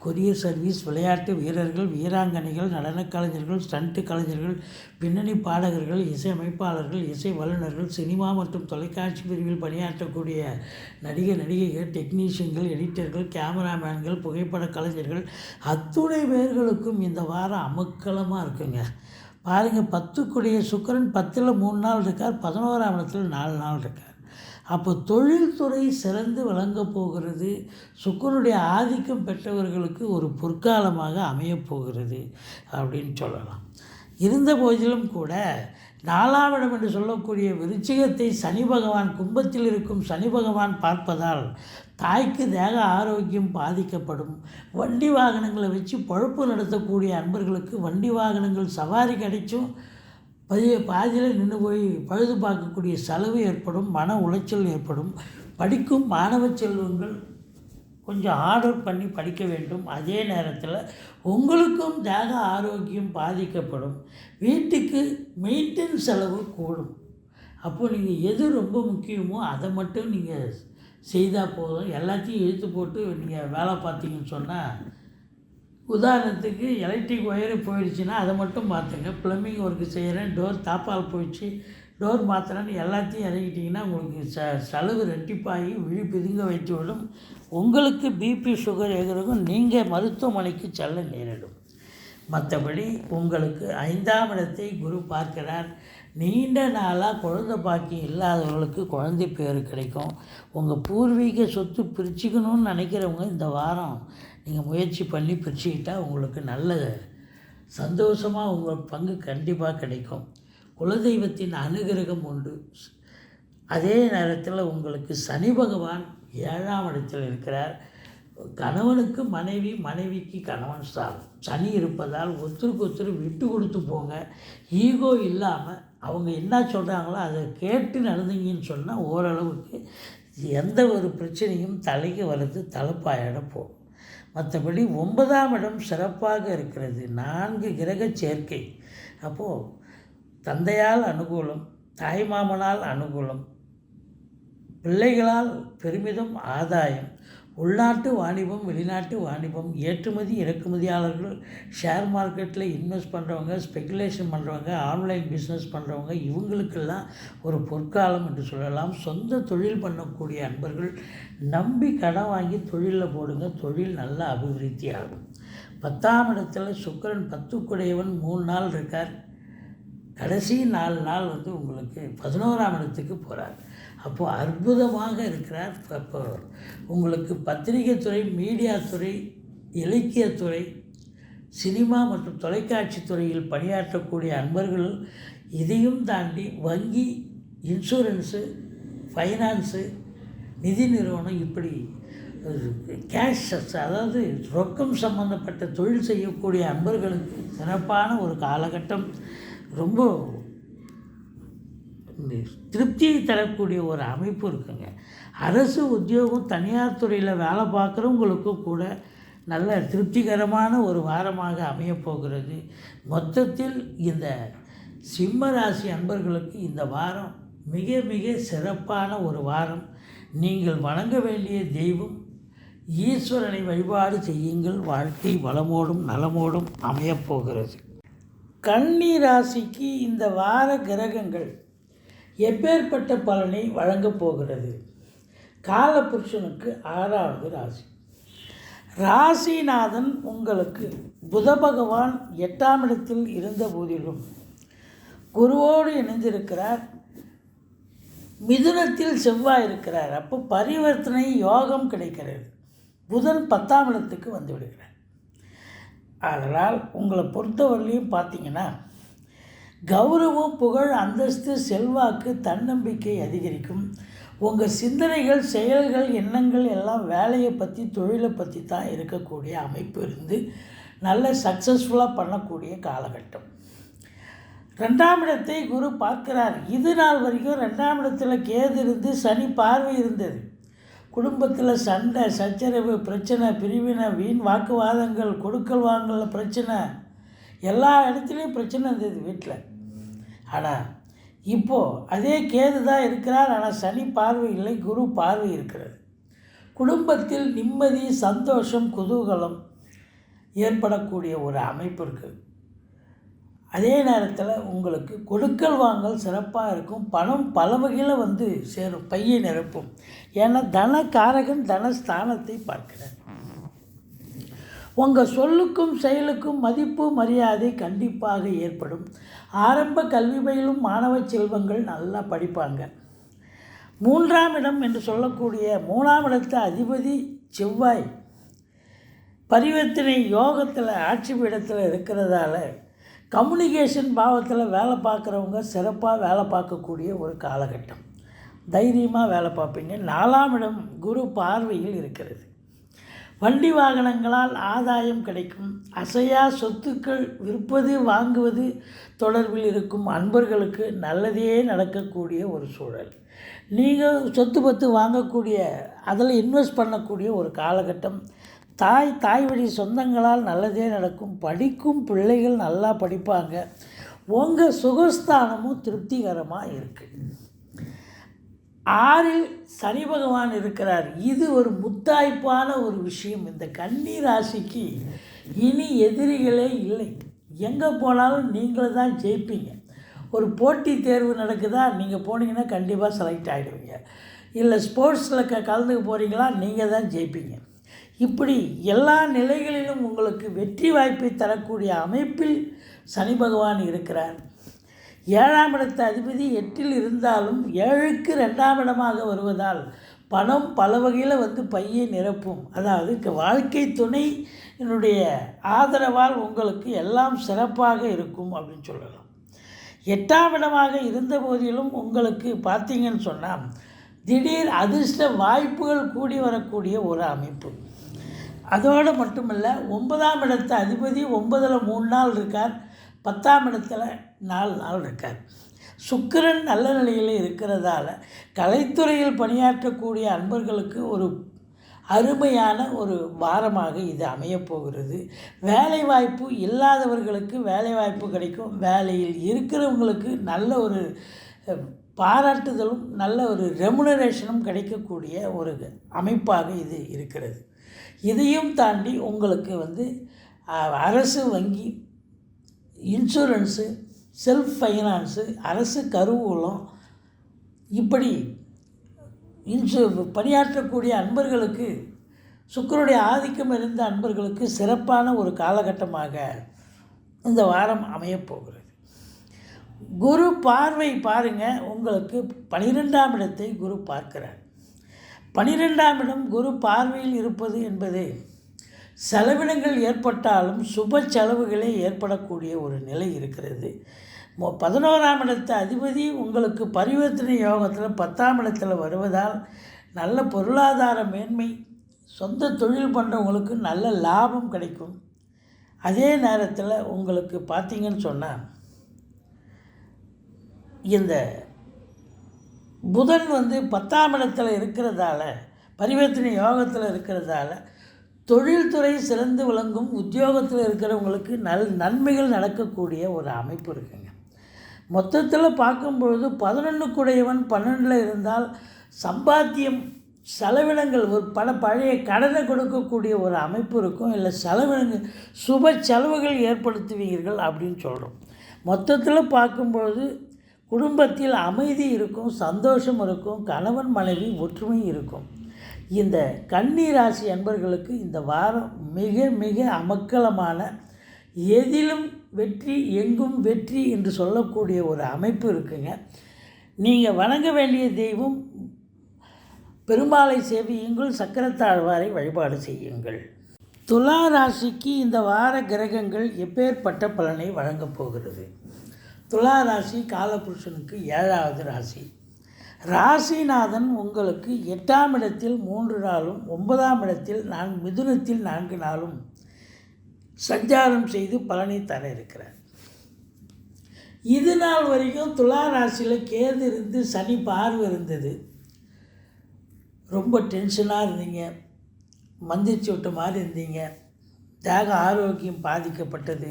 கொரியர் சர்வீஸ், விளையாட்டு வீரர்கள், வீராங்கனைகள், நடனக் கலைஞர்கள், ஸ்டண்ட்டு கலைஞர்கள், பின்னணி பாடகர்கள், இசையமைப்பாளர்கள், இசை வல்லுநர்கள், சினிமா மற்றும் தொலைக்காட்சி பிரிவில் பணியாற்றக்கூடிய நடிகைகள், டெக்னீஷியன்கள், எடிட்டர்கள், கேமராமேன்கள், புகைப்பட கலைஞர்கள் அத்துணை பேர்களுக்கும் இந்த வாரம் அமக்கலமாக இருக்குங்க. பாருங்கள், 10 சுக்கிரன் 10ல் 3 நாள் இருக்கார், 11ஆம் இடத்துல 4 நாள் இருக்கார். அப்போ தொழில்துறை சிறந்து விளங்கப் போகிறது. சுக்கிரனுடைய ஆதிக்கம் பெற்றவர்களுக்கு ஒரு பொற்காலமாக அமையப்போகிறது அப்படின்னு சொல்லலாம். இருந்த போதிலும் கூட 4ஆம் இடம் என்று சொல்லக்கூடிய விருச்சிகத்தை சனி பகவான், கும்பத்தில் இருக்கும் சனி பகவான் பார்ப்பதால் தாய்க்கு தேக ஆரோக்கியம் பாதிக்கப்படும். வண்டி வாகனங்களை வச்சு பொழப்பு நடத்தக்கூடிய அன்பர்களுக்கு வண்டி வாகனங்கள் சவாரி கிடைச்சும் பாதியில் நின்று போய் பழுது பார்க்கக்கூடிய செலவு ஏற்படும், மன உளைச்சல் ஏற்படும். படிக்கும் மாணவ செல்வங்கள் கொஞ்சம் ஆர்டர் பண்ணி படிக்க வேண்டும். அதே நேரத்தில் உங்களுக்கும் தேக ஆரோக்கியம் பாதிக்கப்படும். வீட்டுக்கு மெயின்டெனன்ஸ் செலவு கூடும். அப்போது நீங்கள் எது ரொம்ப முக்கியமோ அதை மட்டும் நீங்கள் செய்தால் போதும். எல்லாத்தையும் இழுத்து போட்டு நீங்கள் வேலை பார்த்தீங்கன்னு சொன்னால், உதாரணத்துக்கு எலக்ட்ரிக் ஒயரு போயிடுச்சுன்னா அதை மட்டும் பார்த்துங்க. ப்ளம்பிங் ஒர்க்கு செய்கிறேன், டோர் தாப்பால் போயிடுச்சு, டோர் மாத்திரன்னு எல்லாத்தையும் இறங்கிட்டிங்கன்னா உங்களுக்கு செலவு ரெட்டிப்பாகி விழி பிதுங்க வைத்து விடும். உங்களுக்கு பிபி சுகர் எகிறதுக்கும் நீங்கள் மருத்துவமனைக்கு செல்ல நேரிடும். மற்றபடி உங்களுக்கு 5ஆம் இடத்தை குரு பார்க்கிறார். நீண்ட நாளாக குழந்தை பாக்கியம் இல்லாதவர்களுக்கு குழந்தை பேர் கிடைக்கும். உங்கள் பூர்வீக சொத்து பிரிச்சுக்கணும்னு நினைக்கிறவங்க இந்த வாரம் நீங்கள் முயற்சி பண்ணி பிரிச்சுக்கிட்டால் உங்களுக்கு நல்ல சந்தோஷமாக உங்கள் பங்கு கண்டிப்பாக கிடைக்கும். குலதெய்வத்தின் அனுகிரகம் உண்டு. அதே நேரத்தில் உங்களுக்கு சனி பகவான் 7ஆம் இடத்தில் இருக்கிறார். கணவனுக்கு மனைவி, மனைவிக்கு கணவன் ஸ்தானம் சனி இருப்பதால் ஒருத்தருக்கு ஒருத்தர் விட்டு கொடுத்து போங்க. ஈகோ இல்லாமல் அவங்க என்ன சொல்கிறாங்களோ அதை கேட்டு நடந்தீங்கன்னு சொன்னால் ஓரளவுக்கு எந்த ஒரு பிரச்சனையும் தலைக்கு வர்றது தலைப்பாயிட போகும். மற்றபடி 9ஆம் இடம் சிறப்பாக இருக்கிறது. 4 கிரக சேர்க்கை. அப்போது தந்தையால் அனுகூலம், தாய்மாமனால் அனுகூலம், பிள்ளைகளால் பெருமிதம், ஆதாயம், உள்நாட்டு வாணிபம், வெளிநாட்டு வாணிபம், ஏற்றுமதி இறக்குமதியாளர்கள், ஷேர் மார்க்கெட்டில் இன்வெஸ்ட் பண்ணுறவங்க, ஸ்பெகுலேஷன் பண்ணுறவங்க, ஆன்லைன் பிஸ்னஸ் பண்ணுறவங்க, இவங்களுக்கெல்லாம் ஒரு பொற்காலம் என்று சொல்லலாம். சொந்த தொழில் பண்ணக்கூடிய அன்பர்கள் நம்பி கடன் வாங்கி தொழிலில் போடுங்க. தொழில் நல்லா அபிவிருத்தி ஆகும். 10ஆம் இடத்துல சுக்கிரன் 10 3 நாள் இருக்கார். கடைசி 4 நாள் உங்களுக்கு 11ஆம் இடத்துக்கு போகிறார். அப்போது அற்புதமாக இருக்கிறார். அப்போ உங்களுக்கு பத்திரிகை துறை, மீடியா துறை, இலக்கியத்துறை, சினிமா மற்றும் தொலைக்காட்சி துறையில் பணியாற்றக்கூடிய அன்பர்கள் இதையும் தாண்டி வங்கி, இன்சூரன்ஸு, ஃபைனான்ஸு, நிதி நிறுவனம், இப்படி கேஷ், அதாவது ரொக்கம் சம்பந்தப்பட்ட தொழில் செய்யக்கூடிய அன்பர்களுக்கு சிறப்பான ஒரு காலகட்டம். ரொம்ப திருப்தியை தரக்கூடிய ஒரு அமைப்பு இருக்குங்க. அரசு உத்தியோகம், தனியார் துறையில் வேலை பார்க்குறவங்களுக்கும் கூட நல்ல திருப்திகரமான ஒரு வாரமாக அமையப்போகிறது. மொத்தத்தில் இந்த சிம்ம ராசி அன்பர்களுக்கு இந்த வாரம் மிக மிக சிறப்பான ஒரு வாரம். நீங்கள் வணங்க வேண்டிய தெய்வம் ஈஸ்வரனை வழிபாடு செய்யுங்கள். வாழ்க்கை வளமோடும் நலமோடும் அமையப்போகிறது. கன்னி ராசிக்கு இந்த வார கிரகங்கள் எப்பேற்பட்ட பலனை வழங்கப் போகிறது? காலபுருஷனுக்கு 6வது ராசி. ராசிநாதன் உங்களுக்கு புத பகவான் 8ஆம் இடத்தில் இருந்த போதிலும் குருவோடு இணைந்திருக்கிறார். மிதுனத்தில் செவ்வாய் இருக்கிறார். அப்போ பரிவர்த்தனை யோகம் கிடைக்கிறது. புதன் 10ஆம் இடத்துக்கு வந்து விடுகிறார். அதனால் உங்களை பொறுத்தவரையிலையும் பார்த்தீங்கன்னா கௌரவம், புகழ், அந்தஸ்து, செல்வாக்கு, தன்னம்பிக்கை அதிகரிக்கும். உங்கள் சிந்தனைகள், செயல்கள், எண்ணங்கள் எல்லாம் வேலையை பற்றி, தொழிலை பற்றி தான் இருக்கக்கூடிய அமைப்பு இருந்து நல்ல சக்ஸஸ்ஃபுல்லாக பண்ணக்கூடிய காலகட்டம். 2ஆம் இடத்தை குரு பார்க்கிறார். இது நாள் வரைக்கும் 2ஆம் இடத்துல கேது இருந்து சனி பார்வை இருந்தது. குடும்பத்தில் சண்டை சச்சரவு பிரச்சனை பிரிவினை வீண் வாக்குவாதங்கள் கொடுக்கல் வாங்கல பிரச்சனை எல்லா இடத்துலையும் பிரச்சனை இருந்தது வீட்டில். ஆனால் இப்போது அதே கேது தான் இருக்கிறார். ஆனால் சனி பார்வை இல்லை, குரு பார்வை இருக்கிறது. குடும்பத்தில் நிம்மதி சந்தோஷம் குதூகலம் ஏற்படக்கூடிய ஒரு அமைப்பு இருக்குது. அதே நேரத்தில் உங்களுக்கு கொடுக்கல் வாங்கல் சிறப்பாக இருக்கும். பணம் பல வகையில் சேரும், பையை நிரப்பும். ஏன்னா தனகாரகன் தனஸ்தானத்தை பார்க்கிறார். உங்கள் சொல்லுக்கும் செயலுக்கும் மதிப்பு மரியாதை கண்டிப்பாக ஏற்படும். ஆரம்ப கல்வி பயிலும் மாணவ செல்வங்கள் நல்லா படிப்பாங்க. 3ஆம் இடம் என்று சொல்லக்கூடிய 3ஆம் இடத்து அதிபதி செவ்வாய் பரிவர்த்தனை யோகத்தில் ஆட்சி பீடத்தில் இருக்கிறதால கம்யூனிகேஷன் பாவத்தில் வேலை பார்க்குறவங்க சிறப்பாக வேலை பார்க்கக்கூடிய ஒரு காலகட்டம். தைரியமாக வேலை பார்ப்பீங்க. 4ஆம் இடம் குரு பார்வையில் இருக்கிறது. வண்டி வாகனங்களால் ஆதாயம் கிடைக்கும். அசையா சொத்துக்கள் விற்பது வாங்குவது தொடர்பில் இருக்கும் அன்பர்களுக்கு நல்லதே நடக்கக்கூடிய ஒரு சூழல். நீங்கள் சொத்து பத்து வாங்கக்கூடிய அதில் இன்வெஸ்ட் பண்ணக்கூடிய ஒரு காலகட்டம். தாய் வழி சொந்தங்களால் நல்லதே நடக்கும். படிக்கும் பிள்ளைகள் நல்லா படிப்பாங்க. உங்கள் சுகஸ்தானமும் திருப்திகரமாக இருக்குது. 6இல் சனி பகவான் இருக்கிறார். இது ஒரு முத்தாய்ப்பான ஒரு விஷயம். இந்த கன்னி ராசிக்கு இனி எதிரிகளே இல்லை. எங்கே போனாலும் நீங்கள் தான் ஜெயிப்பீங்க. ஒரு போட்டி தேர்வு நடக்குதா, நீங்கள் போனீங்கன்னா கண்டிப்பாக செலக்ட் ஆகிடுவீங்க. இல்லை ஸ்போர்ட்ஸில் கலந்துக்க போகிறீங்களா, நீங்கள் தான் ஜெயிப்பீங்க. இப்படி எல்லா நிலைகளிலும் உங்களுக்கு வெற்றி வாய்ப்பை தரக்கூடிய அமைப்பில் சனி பகவான் இருக்கிறார். 7ஆம் இடத்து அதிபதி 8இல் இருந்தாலும் 7க்கு 2ஆம் இடமாக வருவதால் பணம் பல வகையில் பையை நிரப்பும். அதாவது வாழ்க்கை துணை என்னுடைய ஆதரவால் உங்களுக்கு எல்லாம் சிறப்பாக இருக்கும் அப்படின்னு சொல்லலாம். 8ஆம் இடமாக இருந்த போதிலும் உங்களுக்கு பார்த்தீங்கன்னு சொன்னால் திடீர் அதிர்ஷ்ட வாய்ப்புகள் கூடி வரக்கூடிய ஒரு அமைப்பு. அதோடு மட்டுமல்ல, 9ஆம் இடத்து அதிபதி 9ல் 3 நாள் இருக்கார். 10ஆம் இடத்துல 4 நாள் இருக்கார். சுக்கிரன் நல்ல நிலையில் இருக்கிறதால கலைத்துறையில் பணியாற்றக்கூடிய அன்பர்களுக்கு ஒரு அருமையான ஒரு வாரமாக இது அமையப்போகிறது. வேலைவாய்ப்பு இல்லாதவர்களுக்கு வேலைவாய்ப்பு கிடைக்கும். வேலையில் இருக்கிறவங்களுக்கு நல்ல ஒரு பாராட்டுதலும் நல்ல ஒரு ரெமுனரேஷனும் கிடைக்கக்கூடிய ஒரு அமைப்பாக இது இருக்கிறது. இதையும் தாண்டி உங்களுக்கு அரசு வங்கி, இன்சூரன்ஸு, செல்ஃப் ஃபைனான்ஸு, அரசு கருவூலம், இப்படி பணியாற்றக்கூடிய அன்பர்களுக்கு சுக்கிரனுடைய ஆதிக்கம் இருந்த அன்பர்களுக்கு சிறப்பான ஒரு காலகட்டமாக இந்த வாரம் அமையப்போகிறது. குரு பார்வை பாருங்கள், உங்களுக்கு 12ஆம் இடத்தை குரு பார்க்கிறார். 12ஆம் இடம் குரு பார்வையில் இருப்பது என்பது செலவினங்கள் ஏற்பட்டாலும் சுப செலவுகளே ஏற்படக்கூடிய ஒரு நிலை இருக்கிறது. 11ஆம் இடத்து அதிபதி உங்களுக்கு பரிவர்த்தனை யோகத்தில் 10ஆம் இடத்துல வருவதால் நல்ல பொருளாதார மேன்மை, சொந்த தொழில் பண்ணுறவங்களுக்கு நல்ல லாபம் கிடைக்கும். அதே நேரத்தில் உங்களுக்கு பார்த்தீங்கன்னு சொன்னால் இந்த புதன் 10ஆம் இடத்துல இருக்கிறதால பரிவர்த்தனை யோகத்தில் இருக்கிறதால தொழில்துறை சிறந்து விளங்கும். உத்தியோகத்தில் இருக்கிறவங்களுக்கு நன்மைகள் நடக்கக்கூடிய ஒரு அமைப்பு இருக்குங்க. மொத்தத்தில் பார்க்கும்பொழுது 11க்குடையவன் 12ல் இருந்தால் சம்பாத்தியம் செலவினங்கள் ஒரு பழைய கடனை கொடுக்கக்கூடிய ஒரு அமைப்பு இருக்கும். இல்லை செலவினங்கள் சுப செலவுகள் ஏற்படுத்துவீர்கள் அப்படின்னு சொல்கிறோம். மொத்தத்தில் பார்க்கும்பொழுது குடும்பத்தில் அமைதி இருக்கும், சந்தோஷம் இருக்கும், கணவன் மனைவி ஒற்றுமை இருக்கும். இந்த கன்னி ராசி அன்பர்களுக்கு இந்த வாரம் மிக மிக அமக்கலமான, எதிலும் வெற்றி எங்கும் வெற்றி என்று சொல்லக்கூடிய ஒரு அமைப்பு இருக்குங்க. நீங்கள் வணங்க வேண்டிய தெய்வம் பெருமாளை சேவியுங்கள், சக்கரத்தாழ்வாரை வழிபாடு செய்யுங்கள். துலா ராசிக்கு இந்த வார கிரகங்கள் எப்பேற்பட்ட பலனை வழங்கப் போகிறது? துலா ராசி காலபுருஷனுக்கு 7வது ராசி. ராசிநாதன் உங்களுக்கு 8ஆம் இடத்தில் 3 நாளும் 9ஆம் இடத்தில் மிதுனத்தில் 4 நாளும் சஞ்சாரம் செய்து பலனை தர இருக்கிறார். இது நாள் வரைக்கும் துலா ராசியில் கேது இருந்து சனி பார்வை இருந்தது. ரொம்ப டென்ஷனாக இருந்தீங்க, மந்திரிச்சு விட்ட மாதிரி இருந்தீங்க, தேக ஆரோக்கியம் பாதிக்கப்பட்டது,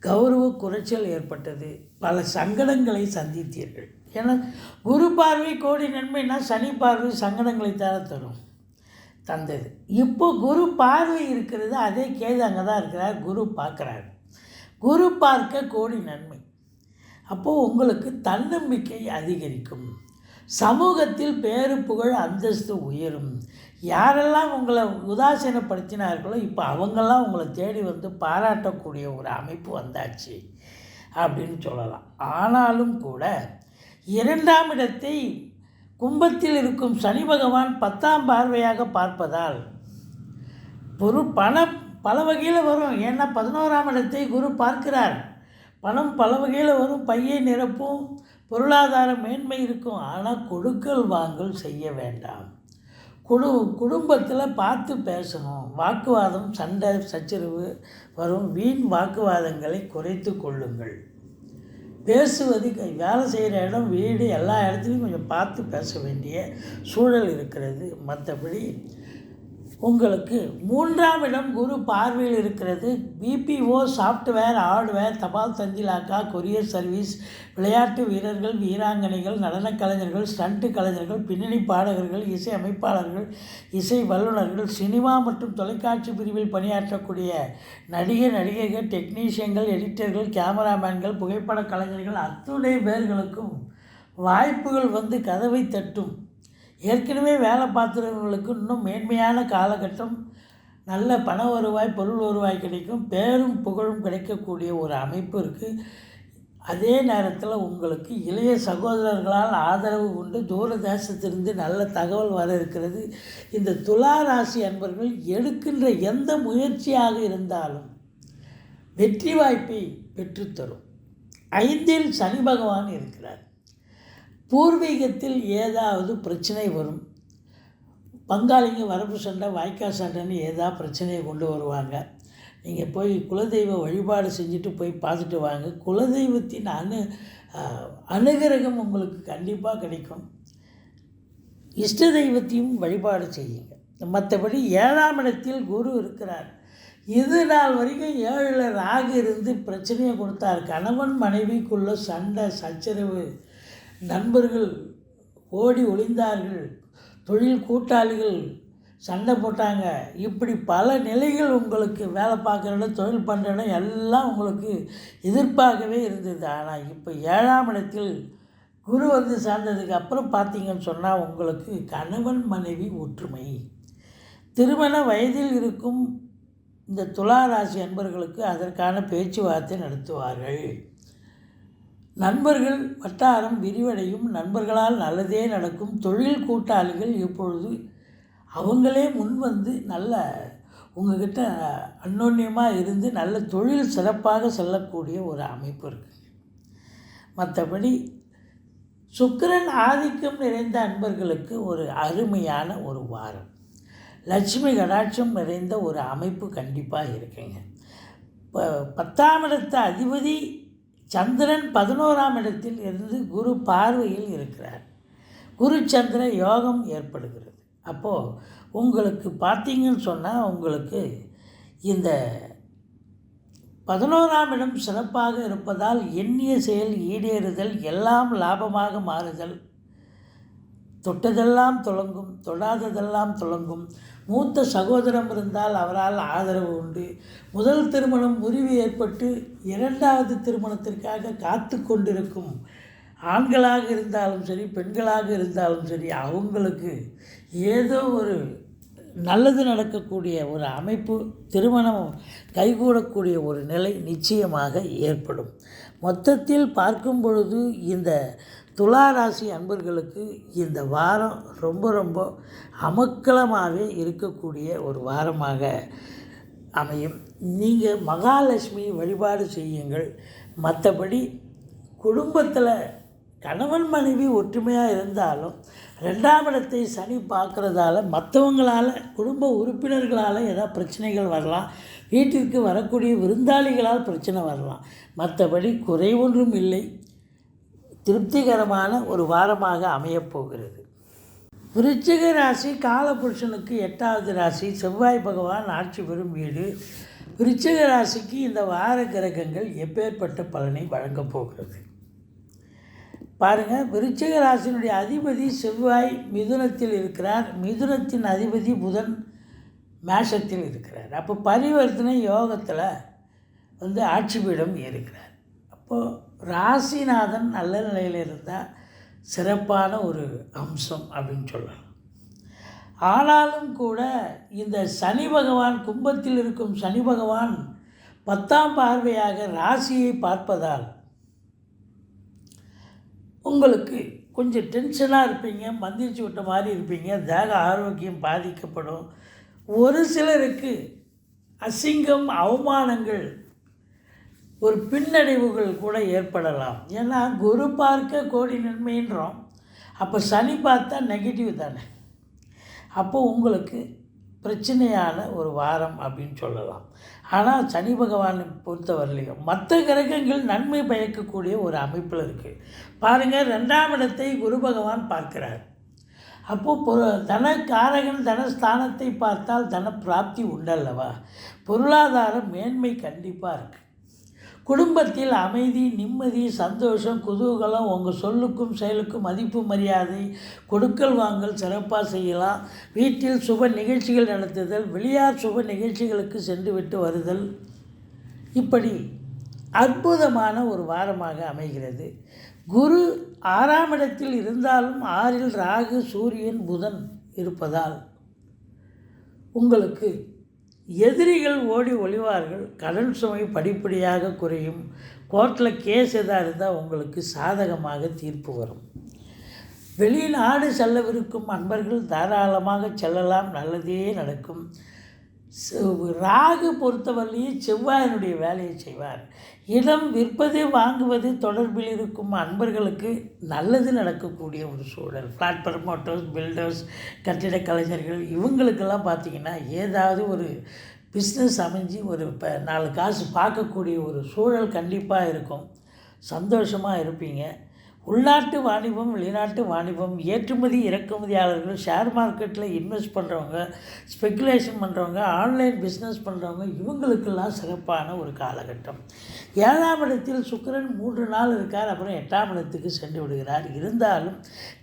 கௌரவ குறைச்சல் ஏற்பட்டது, பல சங்கடங்களை சந்தித்தீர்கள். ஏன்னா குரு பார்வை கோடி நன்மைனா சனி பார்வை சங்கடங்களை தரும் தந்தது. இப்போ குரு பார்வை இருக்கிறது, அதே கேது அங்கே தான் இருக்கிறார், குரு பார்க்குறாரு. குரு பார்க்க கோடி நன்மை. அப்போது உங்களுக்கு தன்னம்பிக்கை அதிகரிக்கும், சமூகத்தில் பேரு புகழ் அந்தஸ்து உயரும். யாரெல்லாம் உங்களை உதாசீனப்படுத்தினார்களோ இப்போ அவங்கெல்லாம் உங்களை தேடி வந்து பாராட்டக்கூடிய ஒரு அமைப்பு வந்தாச்சு அப்படின்னு சொல்லலாம். ஆனாலும் கூட 2ஆம் இடத்தை கும்பத்தில் இருக்கும் சனி பகவான் 10ஆம் பார்வையாக பார்ப்பதால் பணம் பல வகையில் வரும். ஏன்னா 11ஆம் இடத்தை குரு பார்க்கிறார். பணம் பல வகையில் வரும், பையை நிரப்பும், பொருளாதார மேன்மை இருக்கும். ஆனால் கொடுக்கல் வாங்கல் செய்ய வேண்டாம். குடும்பத்தில் பார்த்து பேசணும். வாக்குவாதம், சண்டை சச்சரவு வரும். வீண் வாக்குவாதங்களை குறைத்து கொள்ளுங்கள். பேசுவது, வேலை செய்கிற இடம், வீடு, எல்லா இடத்துலையும் கொஞ்சம் பார்த்து பேச வேண்டிய சூழல் இருக்கிறது. மற்றபடி உங்களுக்கு 3ஆம் இடம் குரு பார்வையில் இருக்கிறது. பிபிஓ, சாஃப்ட்வேர், ஹார்ட்வேர், தபால் தந்திலாக்கா, கொரியர் சர்வீஸ், விளையாட்டு வீரர்கள், வீராங்கனைகள், நடனக் கலைஞர்கள், ஸ்டண்ட்டு கலைஞர்கள், பின்னணி பாடகர்கள், இசை அமைப்பாளர்கள், இசை வல்லுநர்கள், சினிமா மற்றும் தொலைக்காட்சி பிரிவில் பணியாற்றக்கூடிய நடிகைகள், டெக்னீஷியன்கள், எடிட்டர்கள், கேமராமேன்கள், புகைப்பட கலைஞர்கள் அத்துணை பேர்களுக்கும் வாய்ப்புகள் வந்து கதவை தட்டும். ஏற்கனவே வேலை பார்த்துறவங்களுக்கு இன்னும் மேன்மையான காலகட்டம், நல்ல பண வருவாய், பொருள் வருவாய் கிடைக்கும், பேரும் புகழும் கிடைக்கக்கூடிய ஒரு அமைப்பு இருக்குது. அதே நேரத்தில் உங்களுக்கு இளைய சகோதரர்களால் ஆதரவு உண்டு. தூர தேசத்திலிருந்து நல்ல தகவல் வர இருக்கிறது. இந்த துலா ராசி அன்பர்கள் எடுக்கின்ற எந்த முயற்சியாக இருந்தாலும் வெற்றி வாய்ப்பை பெற்றுத்தரும். 5இல் சனி பகவான் இருக்கிறார். பூர்வீகத்தில் ஏதாவது பிரச்சனை வரும். பங்காளிங்க வரப்பு சண்டை, வாய்க்கால் சண்டைன்னு ஏதாவது பிரச்சனையை கொண்டு வருவாங்க. நீங்கள் போய் குலதெய்வ வழிபாடு செஞ்சுட்டு போய் பார்த்துட்டு வாங்க. குலதெய்வத்தின் அனுகிரகம் உங்களுக்கு கண்டிப்பாக கிடைக்கும். இஷ்ட தெய்வத்தையும் வழிபாடு செய்யுங்க. மற்றபடி 7ஆம் இடத்தில் குரு இருக்கிறார். இது நாள் வரைக்கும் 7ல் ராகு இருந்து பிரச்சனையை கொடுத்தார். கணவன் மனைவிக்குள்ள சண்டை சச்சரவு, நண்பர்கள் ஓடி ஒளிந்தார்கள், தொழில் கூட்டாளிகள் சண்டை போட்டாங்க. இப்படி பல நிலைகள் உங்களுக்கு வேலை பார்க்குற இடம், தொழில் பண்ணுற இடம் எல்லாம் உங்களுக்கு எதிர்ப்பாகவே இருந்தது. ஆனால் இப்போ 7ஆம் இடத்தில் குரு வந்து சார்ந்ததுக்கு அப்புறம் பார்த்தீங்கன்னு சொன்னால் உங்களுக்கு கணவன் மனைவி ஒற்றுமை. திருமண வயதில் இருக்கும் இந்த துலா ராசி அன்பர்களுக்கு அதற்கான பேச்சுவார்த்தை நடத்துவார்கள். நண்பர்கள் வட்டாரம் விரிவடையும். நண்பர்களால் நல்லதே நடக்கும். தொழில் கூட்டாளிகள் இப்பொழுது அவங்களே முன் வந்து நல்ல உங்கள்கிட்ட அந்யோன்யமாக இருந்து நல்ல தொழில் சிறப்பாக செல்லக்கூடிய ஒரு அமைப்பு இருக்குது. மற்றபடி சுக்கிரன் ஆதிக்கம் நிறைந்த அன்பர்களுக்கு ஒரு அருமையான ஒரு வாரம். லட்சுமி கடாட்சம் நிறைந்த ஒரு அமைப்பு கண்டிப்பாக இருக்குங்க. 10ஆம் இடத்து அதிபதி சந்திரன் 11ஆம் இடத்தில் இருந்து குரு பார்வையில் இருக்கிறார். குரு சந்திர யோகம் ஏற்படுகிறது. அப்போது உங்களுக்கு பார்த்தீங்கன்னு சொன்னால் உங்களுக்கு இந்த 11ஆம் இடம் சிறப்பாக இருப்பதால் எண்ணிய செயல் ஈடேறுதல், எல்லாம் லாபமாக மாறுதல், தொட்டதெல்லாம் தொடங்கும், தொடாததெல்லாம் தொடங்கும். மூத்த சகோதரம் இருந்தால் அவரால் ஆதரவு உண்டு. முதல் திருமணம் முறிவு ஏற்பட்டு 2வது திருமணத்திற்காக காத்து கொண்டிருக்கும் ஆண்களாக இருந்தாலும் சரி, பெண்களாக இருந்தாலும் சரி, அவங்களுக்கு ஏதோ ஒரு நல்லது நடக்கக்கூடிய ஒரு அமைப்பு, திருமணம் கைகூடக்கூடிய ஒரு நிலை நிச்சயமாக ஏற்படும். மொத்தத்தில் பார்க்கும் பொழுது இந்த துலா ராசி அன்பர்களுக்கு இந்த வாரம் ரொம்ப ரொம்ப அமக்கலமாகவே இருக்கக்கூடிய ஒரு வாரமாக அமையும். நீங்கள் மகாலட்சுமி வழிபாடு செய்யுங்கள். மற்றபடி குடும்பத்தில் கணவன் மனைவி ஒற்றுமையாக இருந்தாலும் 2ஆம் இடத்தை சனி பார்க்குறதால மற்றவங்களால், குடும்ப உறுப்பினர்களால் ஏதாவது பிரச்சனைகள் வரலாம். வீட்டிற்கு வரக்கூடிய விருந்தாளிகளால் பிரச்சனை வரலாம். மற்றபடி குறை ஒன்றும் இல்லை. திருப்திகரமான ஒரு வாரமாக அமையப்போகிறது. விருச்சிக ராசி காலபுருஷனுக்கு 8வது ராசி. செவ்வாய் பகவான் ஆட்சி பெறும் வீடு. விருச்சிக ராசிக்கு இந்த வார கிரகங்கள் எப்பேற்பட்ட பலனை வழங்கப் போகிறது பாருங்கள். விருச்சிக ராசியினுடைய அதிபதி செவ்வாய் மிதுனத்தில் இருக்கிறார். மிதுனத்தின் அதிபதி புதன் மேஷத்தில் இருக்கிறார். அப்போ பரிவர்த்தனை யோகத்தில் ஆட்சி பீடம் இருக்கிறார். அப்போது ராசிநாதன் நல்ல நிலையில் இருந்தால் சிறப்பான ஒரு அம்சம் அப்படின்னு சொல்லலாம். ஆனாலும் கூட இந்த சனி பகவான், கும்பத்தில் இருக்கும் சனி பகவான் 10ஆம் பார்வையாக ராசியை பார்ப்பதால் உங்களுக்கு கொஞ்சம் டென்ஷனாக இருப்பீங்க, மந்திரிச்சு விட்ட மாதிரி இருப்பீங்க, தேக ஆரோக்கியம் பாதிக்கப்படும். ஒரு சிலருக்கு அசிங்கம், அவமானங்கள், ஒரு பின்னடைவுகள் கூட ஏற்படலாம். ஏன்னா குரு பார்க்க கோடி நன்மைன்றோம். அப்போ சனி பார்த்தா நெகட்டிவ் தானே. அப்போது உங்களுக்கு பிரச்சனையான ஒரு வாரம் அப்படின்னு சொல்லலாம். ஆனால் சனி பகவானை பொறுத்தவரையிலையும் மற்ற கிரகங்கள் நன்மை பயக்கக்கூடிய ஒரு அமைப்பில் இருக்குது. பாருங்கள், 2ஆம் இடத்தை குரு பகவான் பார்க்கிறார். அப்போது தனக்காரகன் தனஸ்தானத்தை பார்த்தால் தன பிராப்தி உண்டல்லவா. பொருளாதார மேன்மை கண்டிப்பாக இருக்குது. குடும்பத்தில் அமைதி, நிம்மதி, சந்தோஷம், குதூகலம், உங்கள் சொல்லுக்கும் செயலுக்கும் மதிப்பு மரியாதை, கொடுக்கல் வாங்கல் சிறப்பாக செய்யலாம். வீட்டில் சுப நிகழ்ச்சிகள் நடத்துதல், வெளியார் சுப நிகழ்ச்சிகளுக்கு சென்று விட்டு வருதல், இப்படி அற்புதமான ஒரு வாரமாக அமைகிறது. குரு 6ஆம் இடத்தில் இருந்தாலும் 6இல் ராகு, சூரியன், புதன் இருப்பதால் உங்களுக்கு எதிரிகள் ஓடி ஒளிவார்கள். கடன் சுமை படிப்படியாக குறையும். கோர்ட்டில் கேஸ் எதாக இருந்தால் உங்களுக்கு சாதகமாக தீர்ப்பு வரும். வெளிநாடு செல்லவிருக்கும் அன்பர்கள் தாராளமாக செல்லலாம், நல்லதே நடக்கும். ராகு பொறுத்தவரையிலேயே செவ்வாயினுடைய வேலையை செய்வார். இடம் விற்பது, வாங்குவது தொடர்பில் இருக்கும் அன்பர்களுக்கு நல்லது நடக்கக்கூடிய ஒரு சூழல். ஃப்ளாட் ப்ரமோட்டர்ஸ், பில்டர்ஸ், கட்டிடக் கலைஞர்கள், இவங்களுக்கெல்லாம் பார்த்திங்கன்னா ஏதாவது ஒரு பிஸ்னஸ் அமைஞ்சு ஒரு 4 காசு பார்க்கக்கூடிய ஒரு சூழல் கண்டிப்பாக இருக்கும். சந்தோஷமாக இருப்பீங்க. உள்நாட்டு வாணிபம், வெளிநாட்டு வாணிபம், ஏற்றுமதி இறக்குமதியாளர்கள், ஷேர் மார்க்கெட்டில் இன்வெஸ்ட் பண்ணுறவங்க, ஸ்பெக்குலேஷன் பண்ணுறவங்க, ஆன்லைன் பிஸ்னஸ் பண்ணுறவங்க, இவங்களுக்கெல்லாம் சிறப்பான ஒரு காலகட்டம். 7ஆம் இடத்தில் சுக்கிரன் 3 நாள் இருக்கார். அப்புறம் 8ஆம் இடத்துக்கு சென்று விடுகிறார். இருந்தாலும்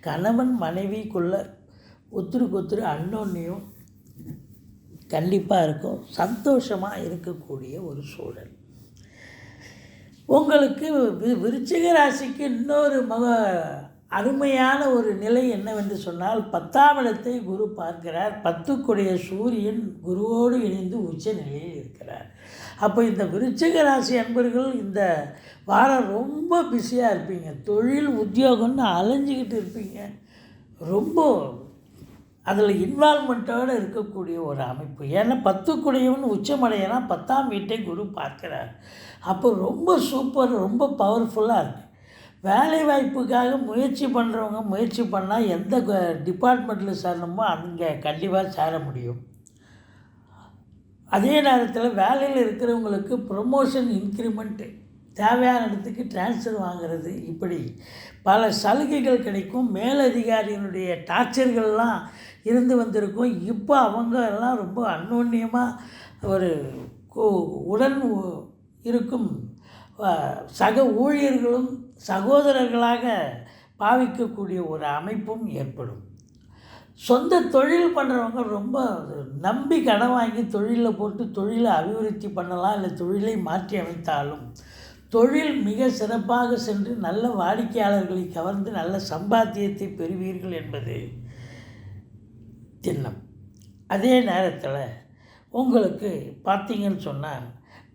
கணவன் மனைவிக்குள்ள ஒத்துருக்கு அன்னோன்னியும் கண்டிப்பாக இருக்கும். சந்தோஷமாக இருக்கக்கூடிய ஒரு சூழல். உங்களுக்கு விருச்சிக ராசிக்கு இன்னொரு அருமையான ஒரு நிலை என்னவென்று சொன்னால், 10ஆம் இடத்தை குரு பார்க்கிறார். 10க்குடைய சூரியன் குருவோடு இணைந்து உச்ச நிலையில் இருக்கிறார். அப்போ இந்த விருச்சிக ராசி அன்பர்கள் இந்த வாரம் ரொம்ப பிஸியாக இருப்பீங்க. தொழில், உத்தியோகம்னு அலைஞ்சிக்கிட்டு இருப்பீங்க. ரொம்ப அதில் இன்வால்மெண்ட்டோடு இருக்கக்கூடிய ஒரு அமைப்பு. ஏன்னா 10க்குடையவன் உச்சமடையனா 10ஆம் வீட்டை குரு பார்க்கிறார். அப்போ ரொம்ப சூப்பர், ரொம்ப பவர்ஃபுல்லாக இருக்குது. வேலை வாய்ப்புக்காக முயற்சி பண்ணுறவங்க முயற்சி பண்ணால் எந்த டிபார்ட்மெண்ட்டில் சேரணுமோ அங்கே கண்டிப்பாக சேர முடியும். அதே நேரத்தில் வேலையில் இருக்கிறவங்களுக்கு ப்ரொமோஷன், இன்க்ரிமெண்ட்டு, தேவையான இடத்துக்கு ட்ரான்ஸ்ஃபர் வாங்கிறது, இப்படி பல சலுகைகள் கிடைக்கும். மேலதிகாரியினுடைய டார்ச்சர்கள்லாம் இருந்து வந்திருக்கும். இப்போ அவங்க எல்லாம் ரொம்ப அன்னோன்யமாக ஒரு உடன் இருக்கும் சக ஊழியர்களும் சகோதரர்களாக பாவிக்கக்கூடிய ஒரு அமைப்பும் ஏற்படும். சொந்த தொழில் பண்ணுறவங்க ரொம்ப நம்பி கடன் வாங்கி தொழிலில் போட்டு தொழிலை அபிவிருத்தி பண்ணலாம். இல்லை தொழிலை மாற்றி அமைத்தாலும் தொழில் மிக சிறப்பாக சென்று நல்ல வாடிக்கையாளர்களை கவர்ந்து நல்ல சம்பாத்தியத்தை பெறுவீர்கள் என்பது திண்ணம். அதே நேரத்தில் உங்களுக்கு பார்த்தீங்கன்னு சொன்னால்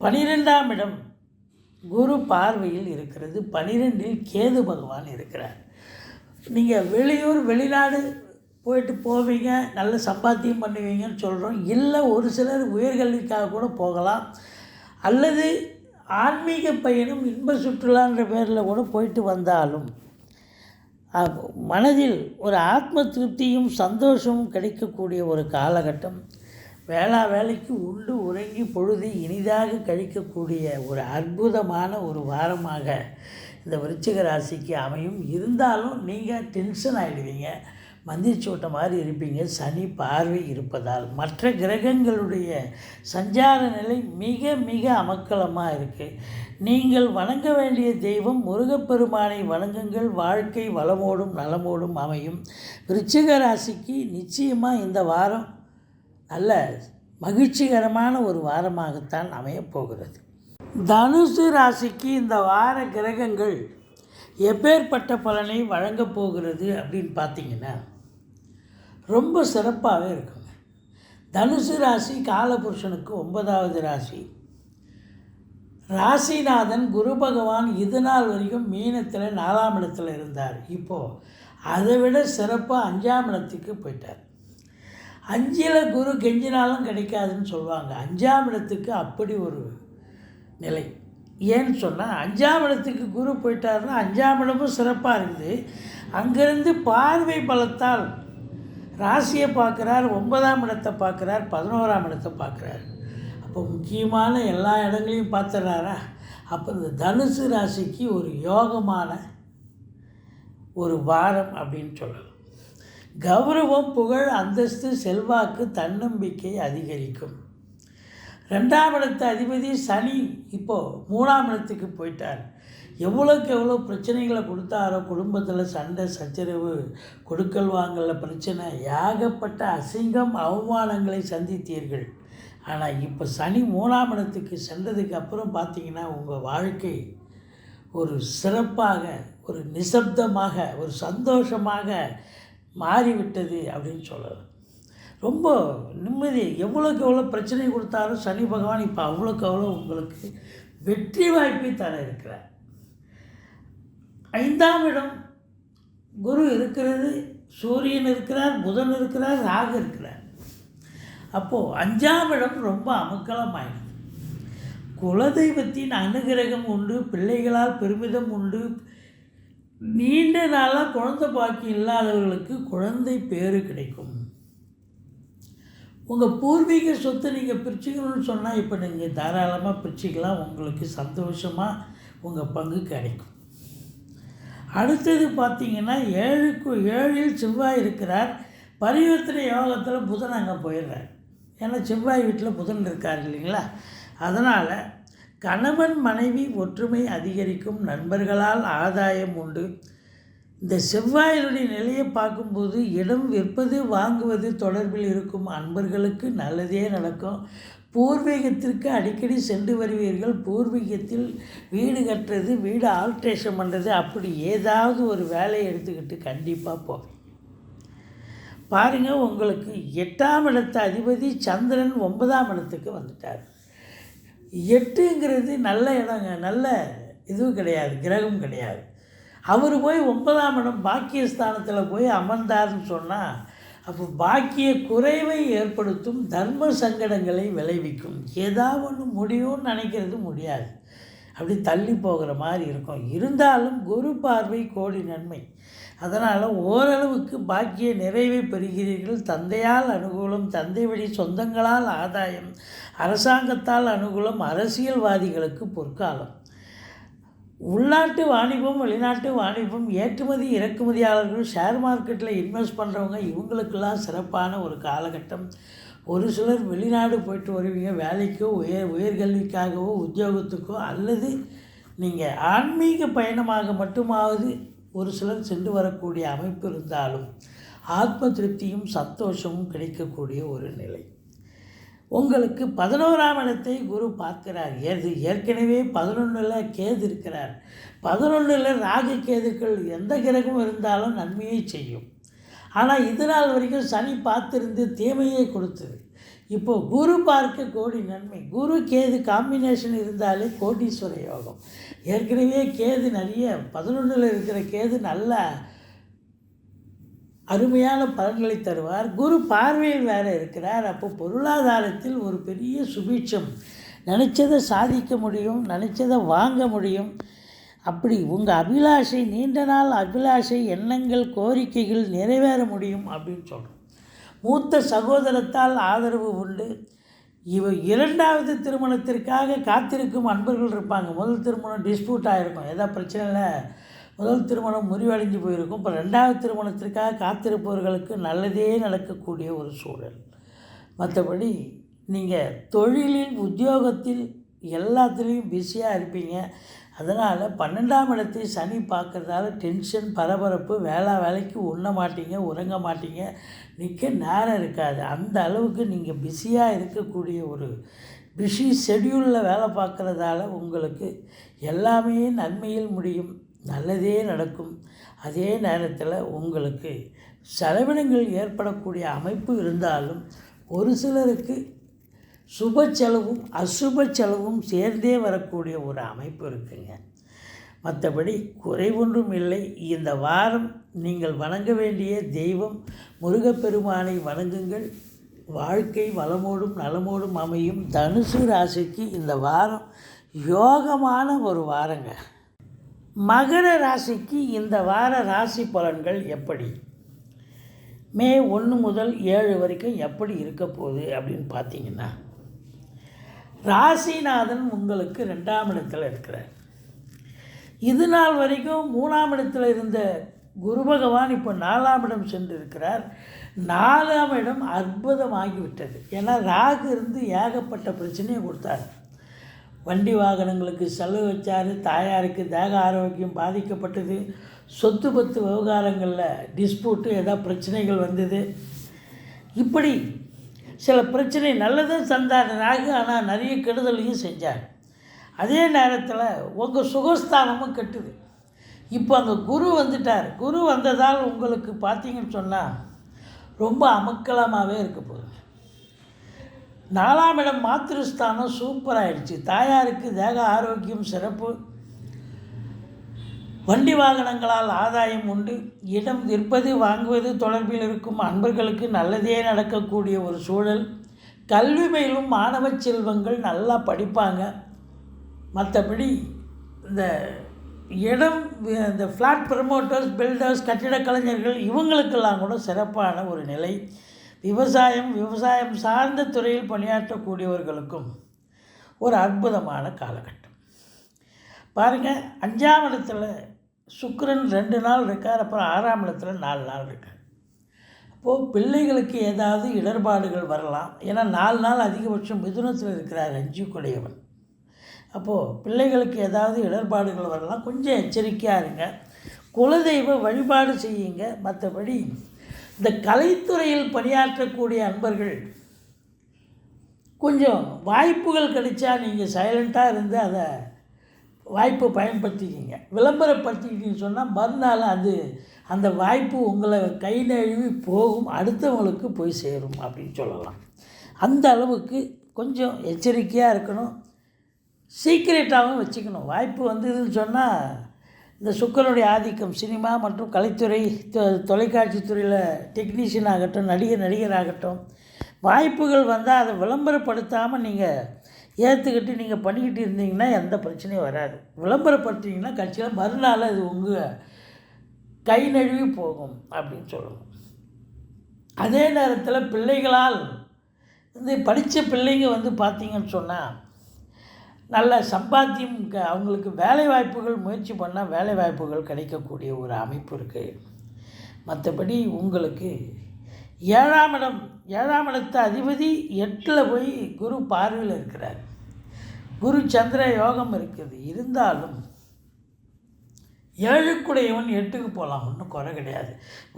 12ஆம் இடம் குரு பார்வையில் இருக்கிறது. 12இல் கேது பகவான் இருக்கிறார். நீங்கள் வெளியூர், வெளிநாடு போவீங்க, நல்ல சம்பாத்தியம் பண்ணுவீங்கன்னு சொல்கிறோம். இல்லை, ஒரு சிலர் உயர்கல்விக்காக கூட போகலாம். அல்லது ஆன்மீக பயணம், இன்ப சுற்றுலான்ற பேரில் கூட போயிட்டு வந்தாலும் மனதில் ஒரு ஆத்ம திருப்தியும் சந்தோஷமும் கிடைக்கக்கூடிய ஒரு காலகட்டம். வேலைக்கு உண்டு உறங்கி பொழுது இனிதாக கழிக்கக்கூடிய ஒரு அற்புதமான ஒரு வாரமாக இந்த விருச்சிக ராசிக்கு அமையும். இருந்தாலும் நீங்கள் டென்ஷன் ஆகிடுவீங்க, மந்திரிச்சோட்ட மாதிரி இருப்பீங்க. சனி பார்வை இருப்பதால் மற்ற கிரகங்களுடைய சஞ்சார நிலை மிக மிக அமக்கலமாக இருக்குது. நீங்கள் வணங்க வேண்டிய தெய்வம் முருகப்பெருமானை வணங்குங்கள். வாழ்க்கை வளமோடும் நலமோடும் அமையும். விருச்சிக ராசிக்கு நிச்சயமாக இந்த வாரம் நல்ல மகிழ்ச்சிகரமான ஒரு வாரமாகத்தான் அமையப்போகிறது. தனுசு ராசிக்கு இந்த வார கிரகங்கள் எப்பேற்பட்ட பலனை வழங்கப் போகிறது அப்படின்னு பார்த்தீங்கன்னா ரொம்ப சிறப்பாகவே இருக்குங்க. தனுசு ராசி காலபுருஷனுக்கு 9வது ராசி. ராசிநாதன் குரு பகவான் இது நாள் வரைக்கும் மீனத்தில் 4ஆம் இடத்துல இருந்தார். இப்போது அதை விட சிறப்பாக 5ஆம் இடத்துக்கு போயிட்டார். 5ல் குரு கெஞ்சினாலும் கிடைக்காதுன்னு சொல்லுவாங்க. 5ஆம் இடத்துக்கு அப்படி ஒரு நிலை. ஏன்னு சொன்னால் 5ஆம் இடத்துக்கு குரு போயிட்டாருன்னா 5ஆம் இடமும் சிறப்பாக இருக்குது. அங்கேருந்து பார்வை பலத்தால் ராசியை பார்க்குறார், 9ஆம் இடத்தை பார்க்குறார், 11ஆம் இடத்தை பார்க்குறார். அப்போ முக்கியமான எல்லா இடங்களையும் பார்த்துறாரா. அப்போ இந்த தனுசு ராசிக்கு ஒரு யோகமான ஒரு வாரம் அப்படின்னு சொல்லலாம். கௌரவம், புகழ், அந்தஸ்து, செல்வாக்கு, தன்னம்பிக்கை அதிகரிக்கும். 2ஆம் இடத்து அதிபதி சனி இப்போது 3ஆம் இடத்துக்கு போயிட்டார். எவ்வளோக்கு எவ்வளோ பிரச்சனைகளை கொடுத்தாரோ, குடும்பத்தில் சண்டை சச்சரவு, கொடுக்கல் வாங்கல பிரச்சனை, ஏகப்பட்ட அசிங்கம் அவமானங்களை சந்தித்தீர்கள். ஆனால் இப்போ சனி 3ஆம் இடத்துக்கு சென்றதுக்கு அப்புறம் பார்த்திங்கன்னா உங்கள் வாழ்க்கை ஒரு சிறப்பாக, ஒரு நிசப்தமாக, ஒரு சந்தோஷமாக மாறிவிட்டது அப்படின்னு சொல்லலாம். ரொம்ப நிம்மதி. எவ்வளோக்கு எவ்வளோ பிரச்சனை கொடுத்தாலும் சனி பகவான் இப்போ அவ்வளோக்கு அவ்வளோ உங்களுக்கு வெற்றி வாய்ப்பை தர இருக்கிறார். 5ஆம் இடம் குரு இருக்கிறது, சூரியன் இருக்கிறார், புதன் இருக்கிறார், ராகு இருக்கிறார். அப்போது 5ஆம் இடம் ரொம்ப அமக்கலமாயிடுது. குலதெய்வத்தின் அனுகிரகம் உண்டு, பிள்ளைகளால் பெருமிதம் உண்டு. நீண்ட நாளாக குழந்தை பாக்கி இல்லாதவர்களுக்கு குழந்தை பேறு கிடைக்கும். உங்கள் பூர்வீக சொத்தை நீங்கள் பிரிச்சுக்கணும்னு சொன்னால் இப்போ நீங்கள் தாராளமாக பிரிச்சுக்கலாம். உங்களுக்கு சந்தோஷமாக உங்கள் பங்கு கிடைக்கும். அடுத்தது பார்த்திங்கன்னா 7ல் செவ்வாய் இருக்கிறார். பரிவர்த்தனை யோகத்தில் புதன் அங்கே போயிடுறார். ஏன்னா செவ்வாய் வீட்டில் புதன் இருக்கார் இல்லைங்களா. அதனால் கணவன் மனைவி ஒற்றுமை அதிகரிக்கும். நண்பர்களால் ஆதாயம் உண்டு. இந்த செவ்வாயினுடைய நிலையை பார்க்கும்போது இடம் விற்பது வாங்குவது தொடர்பில் இருக்கும் அன்பர்களுக்கு நல்லதே நடக்கும். பூர்வீகத்திற்கு அடிக்கடி சென்று வருவீர்கள். பூர்வீகத்தில் வீடு கட்டுறது, வீடு ஆல்ட்ரேஷன் பண்ணுறது, அப்படி ஏதாவது ஒரு வேலையை எடுத்துக்கிட்டு கண்டிப்பாக போகும். பாருங்கள், உங்களுக்கு 8ஆம் இடத்து அதிபதி சந்திரன் 9ஆம் இடத்துக்கு வந்துட்டார். 8ங்கிறது நல்ல இடங்க, நல்ல இதுவும் கிடையாது, கிரகம் கிடையாது. அவர் போய் 9ஆம் இடம் பாக்கியஸ்தானத்தில் போய் அமர்ந்தார்னு சொன்னால் அப்போ பாக்கிய குறைவை ஏற்படுத்தும், தர்ம சங்கடங்களை விளைவிக்கும். ஏதாவது ஒன்று முடியும்னு நினைக்கிறது முடியாது, அப்படி தள்ளி போகிற மாதிரி இருக்கும். இருந்தாலும் குரு பார்வை கோடி நன்மை. அதனால் ஓரளவுக்கு பாக்கிய நிறைவை பெறுகிறீர்கள். தந்தையால் அனுகூலம், தந்தை வழி சொந்தங்களால் ஆதாயம், அரசாங்கத்தால் அனுகூலம், அரசியல்வாதிகளுக்கு பொற்காலம். உள்நாட்டு வாணிபம், வெளிநாட்டு வாணிபம், ஏற்றுமதி இறக்குமதியாளர்கள், ஷேர் மார்க்கெட்டில் இன்வெஸ்ட் பண்ணுறவங்க, இவங்களுக்கெல்லாம் சிறப்பான ஒரு காலகட்டம். ஒரு சிலர் வெளிநாடு போயிட்டு வருவீங்க, வேலைக்கோ உயர்கல்விக்காகவோ உத்தியோகத்துக்கோ, அல்லது நீங்கள் ஆன்மீக பயணமாக மட்டுமாவது ஒரு சிலர் சென்று வரக்கூடிய அமைப்பு இருந்தாலும் ஆத்ம திருப்தியும் சந்தோஷமும் கிடைக்கக்கூடிய ஒரு நிலை. உங்களுக்கு 11ஆம் இடத்தை குரு பார்க்கிறார். ஏற்கனவே 11ல் கேது இருக்கிறார். 11ல் ராகு கேதுக்கள் எந்த கிரகம் இருந்தாலும் நன்மையை செய்யும். ஆனால் இது நாள் வரைக்கும் சனி பார்த்துருந்து தீமையை கொடுத்தது. இப்போது குரு பார்க்க கோடி நன்மை. குரு கேது காம்பினேஷன் இருந்தாலே கோடீஸ்வர யோகம். ஏற்கனவே கேது நிறைய 11ல் இருக்கிற கேது நல்ல அருமையான பலன்களை தருவார். குரு பார்வையில் வேறு இருக்கிறார். அப்போ பொருளாதாரத்தில் ஒரு பெரிய சுபீட்சம். நினச்சதை சாதிக்க முடியும், நினச்சதை வாங்க முடியும். அப்படி உங்கள் அபிலாஷை, நீண்ட நாள் அபிலாஷை, எண்ணங்கள், கோரிக்கைகள் நிறைவேற முடியும் அப்படின்னு சொல்கிறோம். மூத்த சகோதரத்தால் ஆதரவு உண்டு. இரண்டாவது திருமணத்திற்காக காத்திருக்கும் அன்பர்கள் இருப்பாங்க. முதல் திருமணம் டிஸ்பியூட் ஆகிருக்கும், ஏதாவது பிரச்சனையில் முதல் திருமணம் முறிவடைஞ்சு போயிருக்கும். இப்போ ரெண்டாவது திருமணத்திற்காக காத்திருப்பவர்களுக்கு நல்லதே நடக்கக்கூடிய ஒரு சூழல். மற்றபடி நீங்கள் தொழிலில், உத்தியோகத்தில் எல்லாத்துலேயும் பிஸியாக இருப்பீங்க. அதனால் 12ஆம் இடத்தை சனி பார்க்குறதால டென்ஷன், பரபரப்பு, வேலைக்கு உண்ண மாட்டீங்க, உறங்க மாட்டீங்க, நிற்க நேரம் இருக்காது. அந்த அளவுக்கு நீங்கள் பிஸியாக இருக்கக்கூடிய ஒரு பிஸி ஷெட்யூலில் வேலை பார்க்குறதால உங்களுக்கு எல்லாமே நன்மையில் முடியும், நல்லதே நடக்கும். அதே நேரத்தில் உங்களுக்கு செலவினங்கள் ஏற்படக்கூடிய அமைப்பு இருந்தாலும் ஒரு சிலருக்கு சுப செலவும் அசுப செலவும் சேர்ந்தே வரக்கூடிய ஒரு அமைப்பு இருக்குங்க. மற்றபடி குறை ஒன்றும் இல்லை. இந்த வாரம் நீங்கள் வணங்க வேண்டிய தெய்வம் முருகப்பெருமானை வணங்குங்கள். வாழ்க்கை வளமோடும் நலமோடும் அமையும். தனுசு ராசிக்கு இந்த வாரம் யோகமான ஒரு வாரங்க. மகர ராசிக்கு இந்த வார ராசி பலன்கள் எப்படி, மே 1 முதல் 7 வரைக்கும் எப்படி இருக்க போகுது அப்படின்னு பார்த்தீங்கன்னா, ராசிநாதன் உங்களுக்கு 2ஆம் இடத்தில் இருக்கிறார். இது நாள் வரைக்கும் 3ஆம் இடத்தில் இருந்த குரு பகவான் இப்போ 4ஆம் இடம் சென்று இருக்கிறார். 4ஆம் இடம் அற்புதமாகிவிட்டது. ஏன்னா ராகு இருந்து ஏகப்பட்ட பிரச்சனையை கொடுத்தார். வண்டி வாகனங்களுக்கு செலவு வச்சார், தாயாருக்கு தேக ஆரோக்கியம் பாதிக்கப்பட்டது, சொத்து பத்து விவகாரங்களில் டிஸ்பியூட்டு, ஏதாவது பிரச்சனைகள் வந்தது. இப்படி சில பிரச்சனை நல்லதும் தந்தார் ராகு, ஆனால் நிறைய கெடுதலையும் செஞ்சார். அதே நேரத்தில் உங்கள் சுகஸ்தானமும் கெட்டுது. இப்போ அங்கே குரு வந்துட்டார். குரு வந்ததால் உங்களுக்கு பார்த்தீங்கன்னு சொன்னால் ரொம்ப அமக்கலமாகவே இருக்க போகுது. 4ஆம் இடம் மாத்திருஸ்தானம் சூப்பராகிடுச்சு. தாயாருக்கு தேக ஆரோக்கியம் சிறப்பு, வண்டி வாகனங்களால் ஆதாயம் உண்டு. இடம் விற்பது வாங்குவது தொடர்பில் இருக்கும் அன்பர்களுக்கு நல்லதே நடக்கக்கூடிய ஒரு சூழல். கல்வி பயிலும் மாணவ செல்வங்கள் நல்லா படிப்பாங்க. மற்றபடி இந்த இடம், இந்த ஃப்ளாட் ப்ரமோட்டர்ஸ், பில்டர்ஸ், கட்டிடக் கலைஞர்கள் இவங்களுக்கெல்லாம் கூட சிறப்பான ஒரு நிலை. விவசாயம் சார்ந்த துறையில் பணியாற்றக்கூடியவர்களுக்கும் ஒரு அற்புதமான காலகட்டம். பாருங்கள், 5ஆம் இடத்துல சுக்கிரன் 2 நாள் இருக்கார். அப்புறம் 6ஆம் இடத்துல 4 நாள் இருக்கார். அப்போது பிள்ளைகளுக்கு ஏதாவது இடர்பாடுகள் வரலாம். ஏன்னா 4 நாள் அதிகபட்சம் மிதுனத்தில் இருக்கிறார் 5 குடையவன். அப்போது பிள்ளைகளுக்கு ஏதாவது இடர்பாடுகள் வரலாம், கொஞ்சம் எச்சரிக்கையாக இருங்க. குலதெய்வ வழிபாடு செய்யுங்க. மற்றபடி இந்த கலைத்துறையில் பணியாற்றக்கூடிய அன்பர்கள் கொஞ்சம் வாய்ப்புகள் கிடைச்சா நீங்கள் சைலண்ட்டாக இருந்து அதை வாய்ப்பை பயன்படுத்திக்கிங்க. விளம்பரப்படுத்திக்கிட்டீங்கன்னு சொன்னால் மறுநாள் அந்த வாய்ப்பு உங்களை கை நழுவி போகும், அடுத்தவங்களுக்கு போய் சேரும் அப்படின்னு சொல்லலாம். அந்த அளவுக்கு கொஞ்சம் எச்சரிக்கையாக இருக்கணும், சீக்ரெட்டாகவும் வச்சுக்கணும். வாய்ப்பு வந்ததுன்னு சொன்னால் இந்த சுக்கிரனுடைய ஆதிக்கம் சினிமா மற்றும் கலைத்துறை, தொலைக்காட்சி துறையில் டெக்னீஷியன் ஆகட்டும், நடிகராகட்டும், வாய்ப்புகள் வந்தால் அதை விளம்பரப்படுத்தாமல் நீங்கள் ஏற்றுக்கிட்டு நீங்கள் பண்ணிக்கிட்டு இருந்தீங்கன்னா எந்த பிரச்சனையும் வராது. விளம்பரப்படுத்திங்கன்னா கட்சியில் மறுநாள் அது உங்கள் கை நழுவி போகும் அப்படின்னு சொல்லணும். அதே நேரத்தில் பிள்ளைகளால் படித்த பிள்ளைங்க பார்த்தீங்கன்னு சொன்னால் நல்ல சம்பாத்தியம், அவங்களுக்கு வேலை வாய்ப்புகள் முயற்சி பண்ணால் வேலை வாய்ப்புகள் கிடைக்கக்கூடிய ஒரு அமைப்பு இருக்குது. மற்றபடி உங்களுக்கு 7ஆம் இடத்து அதிபதி 8ல் போய் குரு பார்வையில் இருக்கிறார். குரு சந்திர யோகம் இருக்குது. இருந்தாலும் 7க்குடையவன் 8க்கு போகலாம், ஒன்றும் குறை கிடையாது.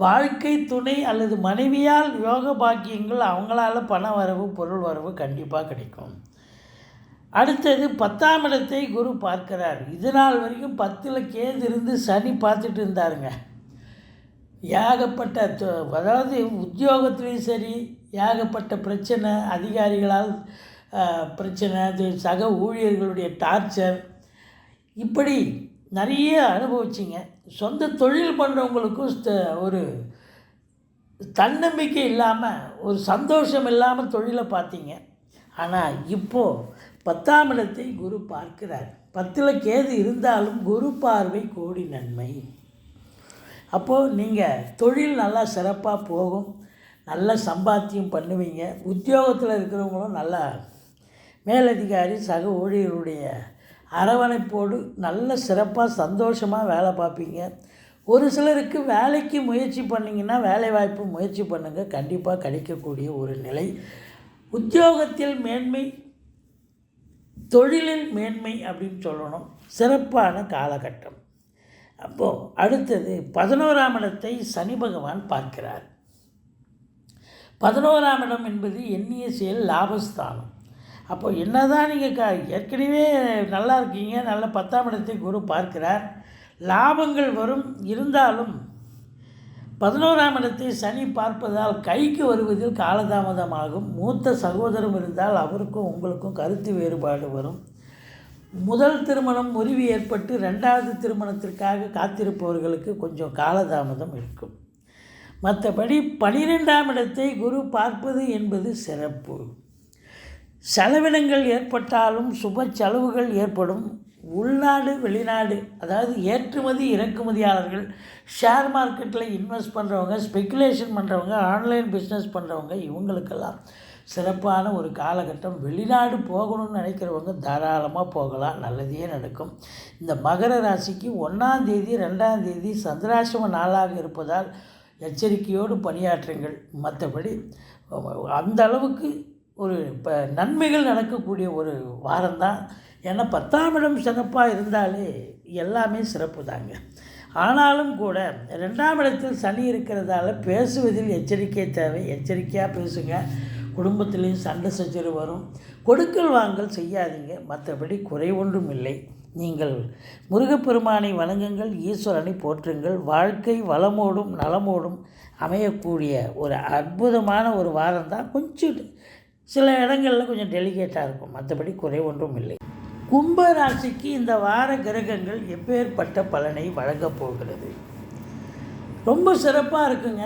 வாழ்க்கை துணை அல்லது மனைவியால் யோக பாக்கியங்கள், அவங்களால பண வரவு, பொருள் வரவு கண்டிப்பாக கிடைக்கும். அடுத்தது 10ஆம் இடத்தை குரு பார்க்கிறார். இது நாள் வரைக்கும் 10ல் கேது இருந்து சனி பார்த்துட்டு இருந்தாருங்க. ஏகப்பட்ட அதாவது உத்தியோகத்துலேயும் சரி ஏகப்பட்ட பிரச்சனை, அதிகாரிகளால் பிரச்சனை, சக ஊழியர்களுடைய டார்ச்சர், இப்படி நிறைய அனுபவிச்சிங்க. சொந்த தொழில் பண்ணுறவங்களுக்கும் ஒரு தன்னம்பிக்கை இல்லாமல், ஒரு சந்தோஷம் இல்லாமல் தொழிலை பார்த்தீங்க. ஆனால் இப்போது 10ஆம் இடத்தை குரு பார்க்கிறார். 10ல் கேது இருந்தாலும் குரு பார்வை கோடி நன்மை. அப்போது நீங்கள் தொழில் நல்லா சிறப்பாக போகும், நல்ல சம்பாத்தியம் பண்ணுவீங்க. உத்தியோகத்தில் இருக்கிறவங்களும் நல்லா மேலதிகாரி சக ஊழியருடைய அரவணைப்போடு நல்ல சிறப்பாக சந்தோஷமாக வேலை பார்ப்பீங்க. ஒரு சிலருக்கு வேலைக்கு முயற்சி பண்ணிங்கன்னா வேலைவாய்ப்பு முயற்சி பண்ணுங்கள், கண்டிப்பாக கிடைக்கக்கூடிய ஒரு நிலை. உத்தியோகத்தில் மேன்மை, தொழிலில் மேன்மை அப்படின்னு சொல்லணும். சிறப்பான காலகட்டம். அப்போது அடுத்தது 11ஆம் இடத்தை சனி பகவான் பார்க்கிறார். 11ஆம் இடம் என்பது எண்ணிய செயல் லாபஸ்தானம். அப்போ என்ன தான் நீங்கள் ஏற்கனவே நல்லா இருக்கீங்க, நல்ல 10ஆம் இடத்தை குரு பார்க்கிறார், லாபங்கள் வரும். இருந்தாலும் 11ஆம் இடத்தை சனி பார்ப்பதால் கைக்கு வருவதில் காலதாமதமாகும். மூத்த சகோதரம் இருந்தால் அவருக்கும் உங்களுக்கும் கருத்து வேறுபாடு வரும். முதல் திருமணம் முறிவு ஏற்பட்டு 2வது திருமணத்திற்காக காத்திருப்பவர்களுக்கு கொஞ்சம் காலதாமதம் இருக்கும். மற்றபடி 12ஆம் இடத்தை குரு பார்ப்பது என்பது சிறப்பு. செலவினங்கள் ஏற்பட்டாலும் சுப செலவுகள் ஏற்படும். உள்நாடு வெளிநாடு, அதாவது ஏற்றுமதி இறக்குமதியாளர்கள், ஷேர் மார்க்கெட்டில் இன்வெஸ்ட் பண்ணுறவங்க, ஸ்பெக்குலேஷன் பண்ணுறவங்க, ஆன்லைன் பிஸ்னஸ் பண்ணுறவங்க, இவங்களுக்கெல்லாம் சிறப்பான ஒரு காலகட்டம். வெளிநாடு போகணும்னு நினைக்கிறவங்க தாராளமாக போகலாம், நல்லதே நடக்கும். இந்த மகர ராசிக்கு 1ஆம் தேதி 2ஆம் தேதி சந்திராசிரம நாளாக இருப்பதால் எச்சரிக்கையோடு பணியாற்றுங்கள். மற்றபடி அந்த அளவுக்கு ஒரு நன்மைகள் நடக்கக்கூடிய ஒரு வாரம்தான். ஏன்னா 10ஆம் இடம் சிறப்பாக இருந்தாலே எல்லாமே சிறப்பு தாங்க. ஆனாலும் கூட 2ஆம் இடத்தில் சனி இருக்கிறதால பேசுவதில் எச்சரிக்கை தேவை. எச்சரிக்கையாக பேசுங்க. குடும்பத்திலையும் சண்டை சச்சரவு வரும். கொடுக்கல் வாங்கல் செய்யாதீங்க. மற்றபடி குறை ஒன்றும் இல்லை. நீங்கள் முருகப்பெருமானை வணங்குங்கள், ஈஸ்வரனை போற்றுங்கள். வாழ்க்கை வளமோடும் நலமோடும் அமையக்கூடிய ஒரு அற்புதமான ஒரு வாரம் தான். கொஞ்சம் சில இடங்களில் கொஞ்சம் டெலிகேட்டாக இருக்கும், மற்றபடி குறை ஒன்றும் இல்லை. கும்ப ராசிக்கு இந்த வார கிரகங்கள் எப்பேற்பட்ட பலனை வழங்கப் போகிறது? ரொம்ப சிறப்பாக இருக்குங்க.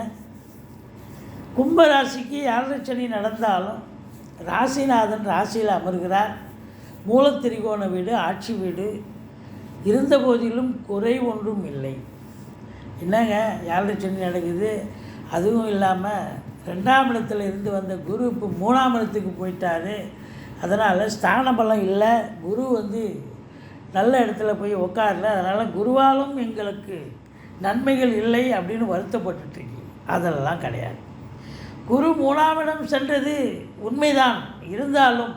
கும்ப ராசிக்கு 7 சனி நடந்தாலும் ராசிநாதன் ராசியில் அமர்கிறார். மூலத்திரிகோண வீடு, ஆட்சி வீடு இருந்த போதிலும் குறை ஒன்றும் இல்லை. என்னங்க 7 சனி நடக்குது? அதுவும் இல்லாமல் 2ஆம் இடத்துல இருந்து வந்த குரு இப்போ 3ஆம் இடத்துக்கு போயிட்டார். அதனால் ஸ்தான பலம் இல்லை. குரு நல்ல இடத்துல போய் உட்காரல. அதனால் குருவாலும் எங்களுக்கு நன்மைகள் இல்லை அப்படின்னு வருத்தப்பட்டுருக்கீங்க. அதெல்லாம் கிடையாது. குரு 3ஆம் இடம் சென்றது உண்மைதான். இருந்தாலும்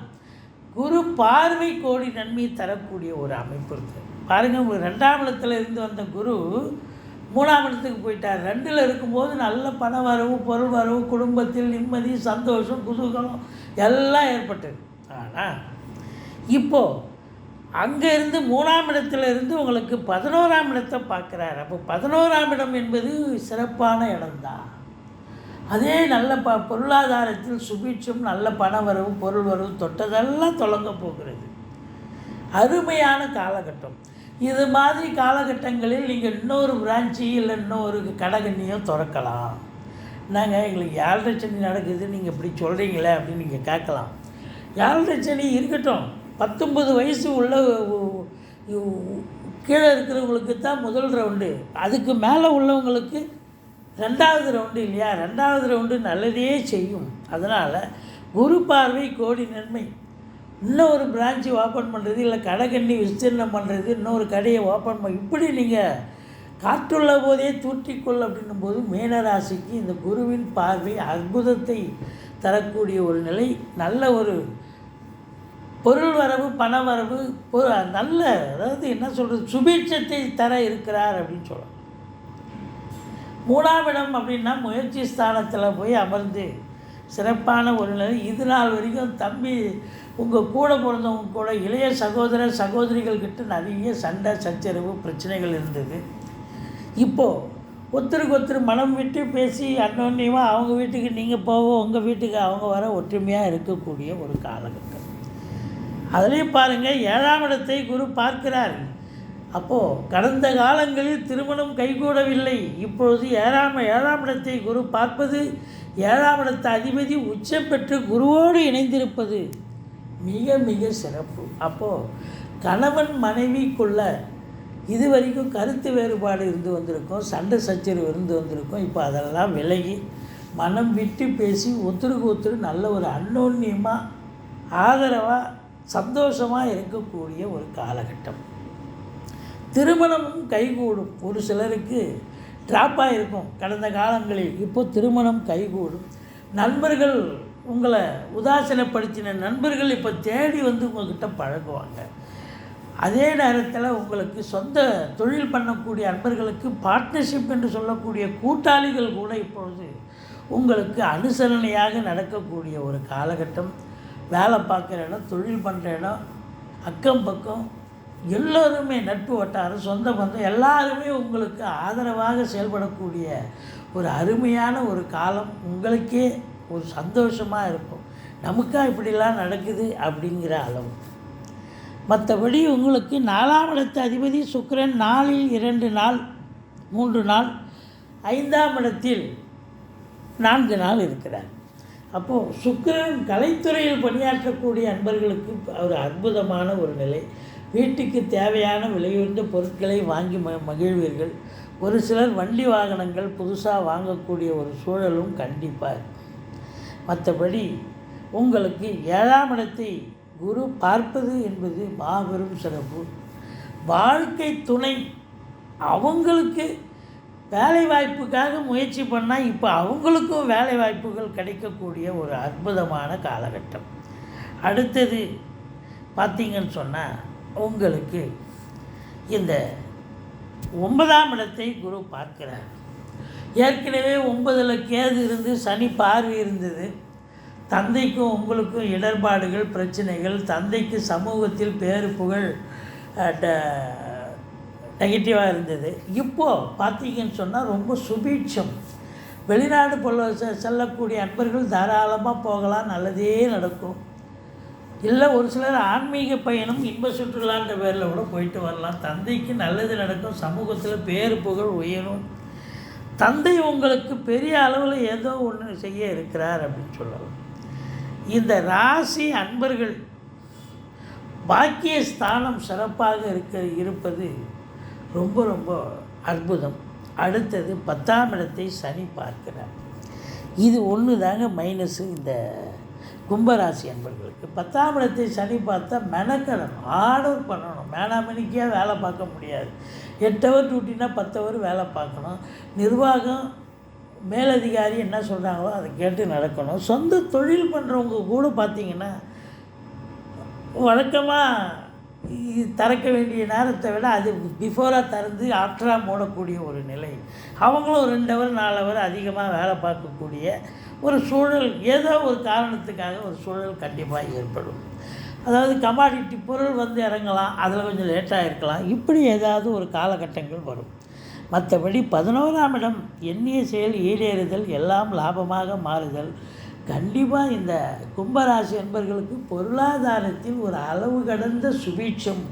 குரு பார்வை கோடி நன்மை தரக்கூடிய ஒரு அமைப்பு இருக்குது. பாருங்கள், 2ஆம் இடத்துல இருந்து வந்த குரு 3ஆம் இடத்துக்கு போயிட்டார். 2ல் இருக்கும்போது நல்ல பண வரவு, பொருள் வரவு, குடும்பத்தில் நிம்மதி, சந்தோஷம், குதூகலம் எல்லாம் ஏற்பட்டது. ஆனால் இப்போது அங்கே இருந்து 3ஆம் இடத்துல இருந்து உங்களுக்கு 11ஆம் இடத்தை பார்க்குறாரு. அப்போ 11ஆம் இடம் என்பது சிறப்பான இடம்தான். அதே நல்ல பொருளாதாரத்தில் சுபீட்சம், நல்ல பண வரவு, பொருள் வரவு தொட்டதெல்லாம் தொடங்க போகிறது. அருமையான காலகட்டம். இது மாதிரி காலகட்டங்களில் நீங்கள் இன்னொரு பிரான்ச்சு இல்லை இன்னொரு கடகண்ணியோ திறக்கலாம். நாங்கள் எங்களுக்கு 7 சனி நடக்குது, நீங்கள் இப்படி சொல்கிறீங்களே அப்படின்னு நீங்கள் கேட்கலாம். 7 சனி இருக்கட்டும். 19 வயசு உள்ள கீழே இருக்கிறவங்களுக்கு தான் முதல் ரவுண்டு. அதுக்கு மேலே உள்ளவங்களுக்கு 2வது ரவுண்டு இல்லையா? 2வது ரவுண்டு நல்லதே செய்யும். அதனால் குரு பார்வை கோடி நன்மை. இன்னொரு பிரான்ச்சு ஓப்பன் பண்ணுறது, இல்லை கடைக்கண்ணி விஸ்தீர்ணம் பண்ணுறது, இன்னொரு கடையை ஓப்பன் பண்ண, இப்படி நீங்கள் காற்றுள்ள போதே தூற்றிக்கொள் அப்படின்னும் போது மீனராசிக்கு இந்த குருவின் பார்வை அற்புதத்தை தரக்கூடிய ஒரு நிலை. நல்ல ஒரு பொருள் வரவு, பண வரவு, நல்ல, அதாவது என்ன சொல்கிறது, சுபீட்சத்தை தர இருக்கிறார் அப்படின்னு சொல்லலாம். 3ஆம் இடம் அப்படின்னா முயற்சி ஸ்தானத்தில் போய் அமர்ந்து சிறப்பான ஒரு நிலை. இது நாள் வரைக்கும் தம்பி உங்கள் கூட பிறந்தவங்க கூட இளைய சகோதர சகோதரிகள்கிட்ட நிறைய சண்டை சச்சரவு பிரச்சனைகள் இருந்தது. இப்போது ஒருத்தருக்கு ஒருத்தர் மனம் விட்டு பேசி அன்னோன்யமாக அவங்க வீட்டுக்கு நீங்கள் போவோம், உங்கள் வீட்டுக்கு அவங்க வர ஒற்றுமையாக இருக்கக்கூடிய ஒரு காலகட்டம். அதுலேயும் பாருங்கள், 7ஆம் இடத்தை குரு பார்க்கிறார். அப்போது கடந்த காலங்களில் திருமணம் கைகூடவில்லை. இப்பொழுது 7ஆம் இடத்தை குரு பார்ப்பது, 7ஆம் இடத்தை அதிபதி உச்சம் பெற்று குருவோடு இணைந்திருப்பது மிக மிக சிறப்பு. அப்போது கணவன் மனைவிக்குள்ள இது வரைக்கும் கருத்து வேறுபாடு இருந்து வந்திருக்கும், சண்டை சச்சரவு இருந்து வந்திருக்கும். இப்போ அதெல்லாம் விலகி மனம் விட்டு பேசி ஒருத்தருக்கு ஒருத்தர் நல்ல ஒரு அன்னோன்யமாக ஆதரவாக சந்தோஷமாக இருக்கக்கூடிய ஒரு காலகட்டம். திருமணமும் கைகூடும். ஒரு சிலருக்கு ட்ராப்பாக இருக்கும் கடந்த காலங்களில், இப்போ திருமணம் கைகூடும். நண்பர்கள் உங்களை உதாசீனப்படுத்தின நண்பர்கள் இப்போ தேடி வந்து உங்கள்கிட்ட பழகுவாங்க. அதே நேரத்தில் உங்களுக்கு சொந்த தொழில் பண்ணக்கூடிய நண்பர்களுக்கு பார்ட்னர்ஷிப் என்று சொல்லக்கூடிய கூட்டாளிகள் கூட இப்பொழுது உங்களுக்கு அனுசரணையாக நடக்கக்கூடிய ஒரு காலகட்டம். வேலை பார்க்குற இடம், தொழில் பண்ணுற இடம், அக்கம் பக்கம் எல்லோருமே, நட்பு வட்டாரம், சொந்த பந்தம் எல்லாருமே உங்களுக்கு ஆதரவாக செயல்படக்கூடிய ஒரு அருமையான ஒரு காலம். உங்களுக்கே ஒரு சந்தோஷமாக இருக்கும், நமக்கா இப்படிலாம் நடக்குது அப்படிங்கிற அளவு. மற்றபடி உங்களுக்கு 4ஆம் இடத்து அதிபதி சுக்கிரன் 4இல் 2 நாள் 3 நாள், 5ஆம் இடத்தில் 4 நாள் இருக்கிறார். அப்போது சுக்கிரன் கலைத்துறையில் பணியாற்றக்கூடிய அன்பர்களுக்கு ஒரு அற்புதமான ஒரு நிலை. வீட்டுக்கு தேவையான விலையுயர்ந்த பொருட்களை வாங்கி மகிழ்வீர்கள். ஒரு சிலர் வண்டி வாகனங்கள் புதுசாக வாங்கக்கூடிய ஒரு சூழலும் கண்டிப்பாக இருக்கும். மற்றபடி உங்களுக்கு 7ஆம் இடத்தை குரு பார்ப்பது என்பது மாபெரும் சிறப்பு. வாழ்க்கை துணை அவங்களுக்கு வேலை வாய்ப்புக்காக முயற்சி பண்ணால் இப்போ அவங்களுக்கும் வேலை வாய்ப்புகள் கிடைக்கக்கூடிய ஒரு அற்புதமான காலகட்டம். அடுத்தது பார்த்திங்கன்னு சொன்னால் உங்களுக்கு இந்த 9ஆம் இடத்தை குரு பார்க்கிறார். ஏற்கனவே 9ல் கேது இருந்து சனி பார்வை இருந்தது. தந்தைக்கும் உங்களுக்கும் இடர்பாடுகள், பிரச்சனைகள், தந்தைக்கு சமூகத்தில் பேரு புகழ் நெகட்டிவாக இருந்தது. இப்போது பார்த்தீங்கன்னு சொன்னால் ரொம்ப சுபீட்சம். வெளிநாடு செல்லக்கூடிய அன்பர்கள் தாராளமாக போகலாம், நல்லதே நடக்கும். இல்லை ஒரு சிலர் ஆன்மீக பயணம், இன்ப சுற்றுலான்ற பேரில் கூட போயிட்டு வரலாம். தந்தைக்கு நல்லது நடக்கும், சமூகத்தில் பேரு புகழ் உயரும். தந்தை உங்களுக்கு பெரிய அளவில் ஏதோ ஒன்று செய்ய இருக்கிறார் அப்படின்னு சொல்லலாம். இந்த ராசி அன்பர்கள் பாக்கிய ஸ்தானம் சிறப்பாக இருப்பது ரொம்ப ரொம்ப அற்புதம். அடுத்தது 10ஆம் இடத்தை சனி பார்க்கிறார். இது ஒன்று தாங்க மைனஸு இந்த கும்பராசி அன்பர்களுக்கு. 10ஆம் இடத்தை சனி பார்த்தா மெனக்கடணும், ஆர்டர் பண்ணணும். மேனாமணிக்காக வேலை பார்க்க முடியாது. 8 ஹவர் டியூட்டினா 10 ஹவர் வேலை பார்க்கணும். நிர்வாகம் மேலதிகாரி என்ன சொல்கிறாங்களோ அதை கேட்டு நடக்கணும். சொந்த தொழில் பண்ணுறவங்க கூட பார்த்திங்கன்னா வழக்கமாக திறக்க வேண்டிய நேரத்தை விட அது பிஃபோராக திறந்து ஆஃப்டராக மூடக்கூடிய ஒரு நிலை. அவங்களும் 2 ஹவர் 4 ஹவர் அதிகமாக வேலை பார்க்கக்கூடிய ஒரு சூழல், ஏதோ ஒரு காரணத்துக்காக ஒரு சூழல் கண்டிப்பாக ஏற்படும். அதாவது கமாடிட்டி பொருள் வந்து இறங்கலாம், அதில் கொஞ்சம் லேட்டாக இருக்கலாம். இப்படி ஏதாவது ஒரு காலகட்டங்கள் வரும். மற்றபடி 11ஆம் இடம் எண்ணிய செயல் ஈடேறுதல், எல்லாம் லாபமாக மாறுதல். கண்டிப்பாக இந்த கும்பராசி என்பர்களுக்கு பொருளாதாரத்தில் ஒரு அளவு கடந்த சுபீட்சம்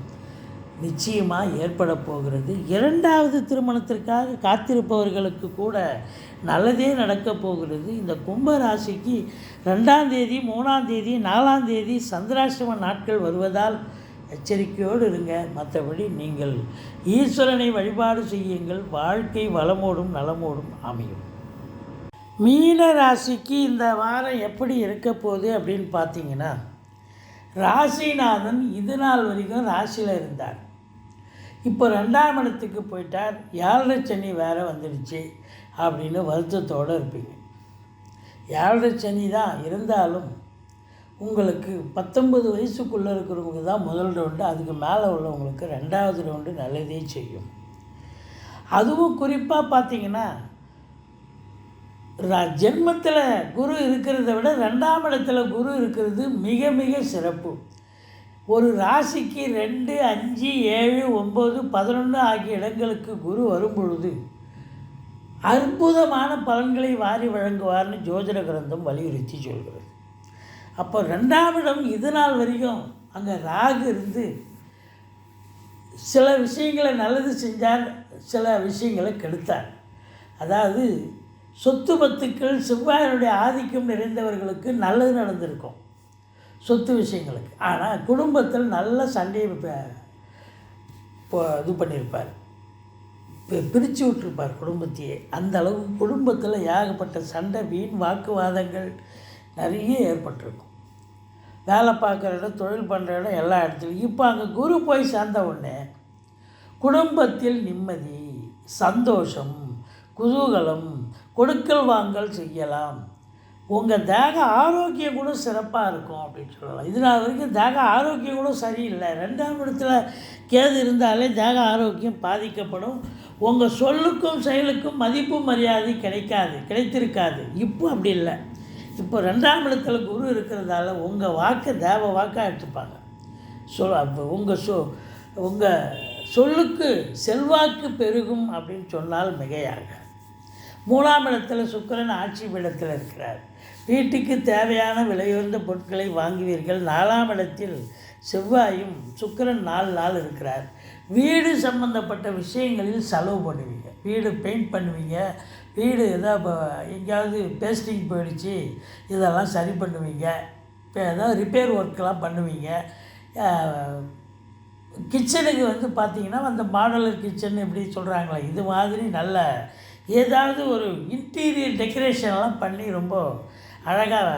நிச்சயமாக ஏற்பட போகிறது. 2வது திருமணத்திற்காக காத்திருப்பவர்களுக்கு கூட நல்லதே நடக்கப் போகிறது. இந்த கும்பராசிக்கு 2ஆம் தேதி 3ஆம் தேதி 4ஆம் தேதி சந்திராஷ்டம நாட்கள் வருவதால் எச்சரிக்கையோடு இருங்க. மற்றபடி நீங்கள் ஈஸ்வரனை வழிபாடு செய்யுங்கள். வாழ்க்கை வளமோடும் நலமோடும் அமையும். மீன ராசிக்கு இந்த வாரம் எப்படி இருக்க போகுது அப்படின்னு பார்த்தீங்கன்னா, ராசிநாதன் இது நாள் வரைக்கும் ராசியில் இருந்தார். இப்போ 2ஆம் இடத்துக்கு போயிட்டார். 7 சனி வேறு வந்துடுச்சு அப்படின்னு வருத்தத்தோடு இருப்பீங்க. 7 சனி தான் இருந்தாலும் உங்களுக்கு 19 வயசுக்குள்ளே இருக்கிறவங்க தான் முதல் ரவுண்டு, அதுக்கு மேலே உள்ளவங்களுக்கு 2வது ரவுண்டு நல்லதே செய்யும். அதுவும் குறிப்பாக பார்த்தீங்கன்னா ஜென்மத்தில் குரு இருக்கிறத விட 2ஆம் இடத்துல குரு இருக்கிறது மிக மிக சிறப்பு. ஒரு ராசிக்கு 2, 5, 7, 9, 11 ஆகிய இடங்களுக்கு குரு வரும் பொழுது அற்புதமான பலன்களை வாரி வழங்குவார்னு ஜோதிட கிரந்தம் வலியுறுத்தி சொல்கிறது. அப்போ 2ஆம் இடம் இது நாள் வரைக்கும் அங்கே ராகு இருந்து சில விஷயங்களை நல்லது செஞ்சார், சில விஷயங்களை கெடுத்தார். அதாவது சொத்து பத்துக்கள் செவ்வாயினுடைய ஆதிக்கம் நிறைந்தவர்களுக்கு நல்லது நடந்திருக்கும். சொத்து விஷயங்களுக்கு. ஆனால் குடும்பத்தில் நல்ல சண்டையை இது பண்ணியிருப்பார், பிரித்து விட்டுருப்பார் குடும்பத்தையே. அந்த அளவுக்கு குடும்பத்தில் ஏகப்பட்ட சண்டை, வீண் வாக்குவாதங்கள் நிறைய ஏற்பட்டிருக்கும். வேலை பார்க்குற இடம், தொழில் பண்ணுற இடம், எல்லா இடத்துலையும். இப்போ அங்கே குரு போய் சேர்ந்த உடனே குடும்பத்தில் நிம்மதி, சந்தோஷம், குதூகலம், கொடுக்கல் வாங்கல் செய்யலாம். உங்கள் தேக ஆரோக்கியம் கூட சிறப்பாக இருக்கும் அப்படின்னு சொல்லலாம். இதனால் வரைக்கும் தேக ஆரோக்கியம் கூட சரியில்லை. 2ஆம் இடத்துல கேது இருந்தாலே தேக ஆரோக்கியம் பாதிக்கப்படும். உங்கள் சொல்லுக்கும் செயலுக்கும் மதிப்பு மரியாதை கிடைத்திருக்காது. இப்போ அப்படி இல்லை. இப்போ 2ஆம் இடத்துல குரு இருக்கிறதால உங்கள் வாக்கை தேவ வாக்காக எடுத்துப்பாங்க. உங்கள் சொல்லுக்கு செல்வாக்கு பெருகும் அப்படின்னு சொன்னால் மிகையாக. 3ஆம் இடத்துல சுக்கிரன் ஆட்சி பீடத்தில் இருக்கிறார். வீட்டுக்கு தேவையான விலையுயர்ந்த பொருட்களை வாங்குவீர்கள். 4ஆம் இடத்தில் செவ்வாயும் சுக்கிரன் 4 நாள் இருக்கிறார். வீடு சம்பந்தப்பட்ட விஷயங்களில் செலவு பண்ணுவீங்க. வீடு பெயிண்ட் பண்ணுவீங்க. வீடு எங்கேயாவது பேஸ்டிங் போயிடுச்சு, இதெல்லாம் சரி பண்ணுவீங்க. இப்போ ஏதாவது ரிப்பேர் ஒர்க்கெலாம் பண்ணுவீங்க. கிச்சனுக்கு பார்த்திங்கன்னா அந்த மாடலர் கிச்சன் எப்படி சொல்கிறாங்களே, இது மாதிரி நல்ல ஏதாவது ஒரு இன்டீரியர் டெக்கரேஷன்லாம் பண்ணி ரொம்ப அழகாக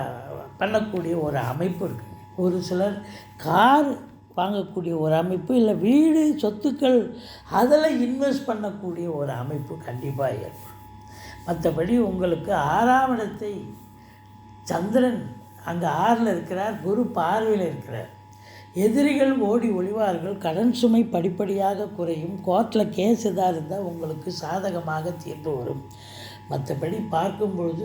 பண்ணக்கூடிய ஒரு அமைப்பு இருக்குது. ஒரு சிலர் கார் வாங்கக்கூடிய ஒரு அமைப்பு, இல்லை வீடு சொத்துக்கள் அதில் இன்வெஸ்ட் பண்ணக்கூடிய ஒரு அமைப்பு கண்டிப்பாக ஏற்படும். மற்றபடி உங்களுக்கு 6ஆம் இடத்தை சந்திரன் அங்கே 6ல் இருக்கிறார், குரு பார்வையில் இருக்கிறார். எதிரிகள் ஓடி ஒளிவார்கள். கடன் சுமை படிப்படியாக குறையும். கோர்ட்டில் கேஸ் எதாக இருந்தால் உங்களுக்கு சாதகமாக தீர்ப்பு வரும். மற்றபடி பார்க்கும்பொழுது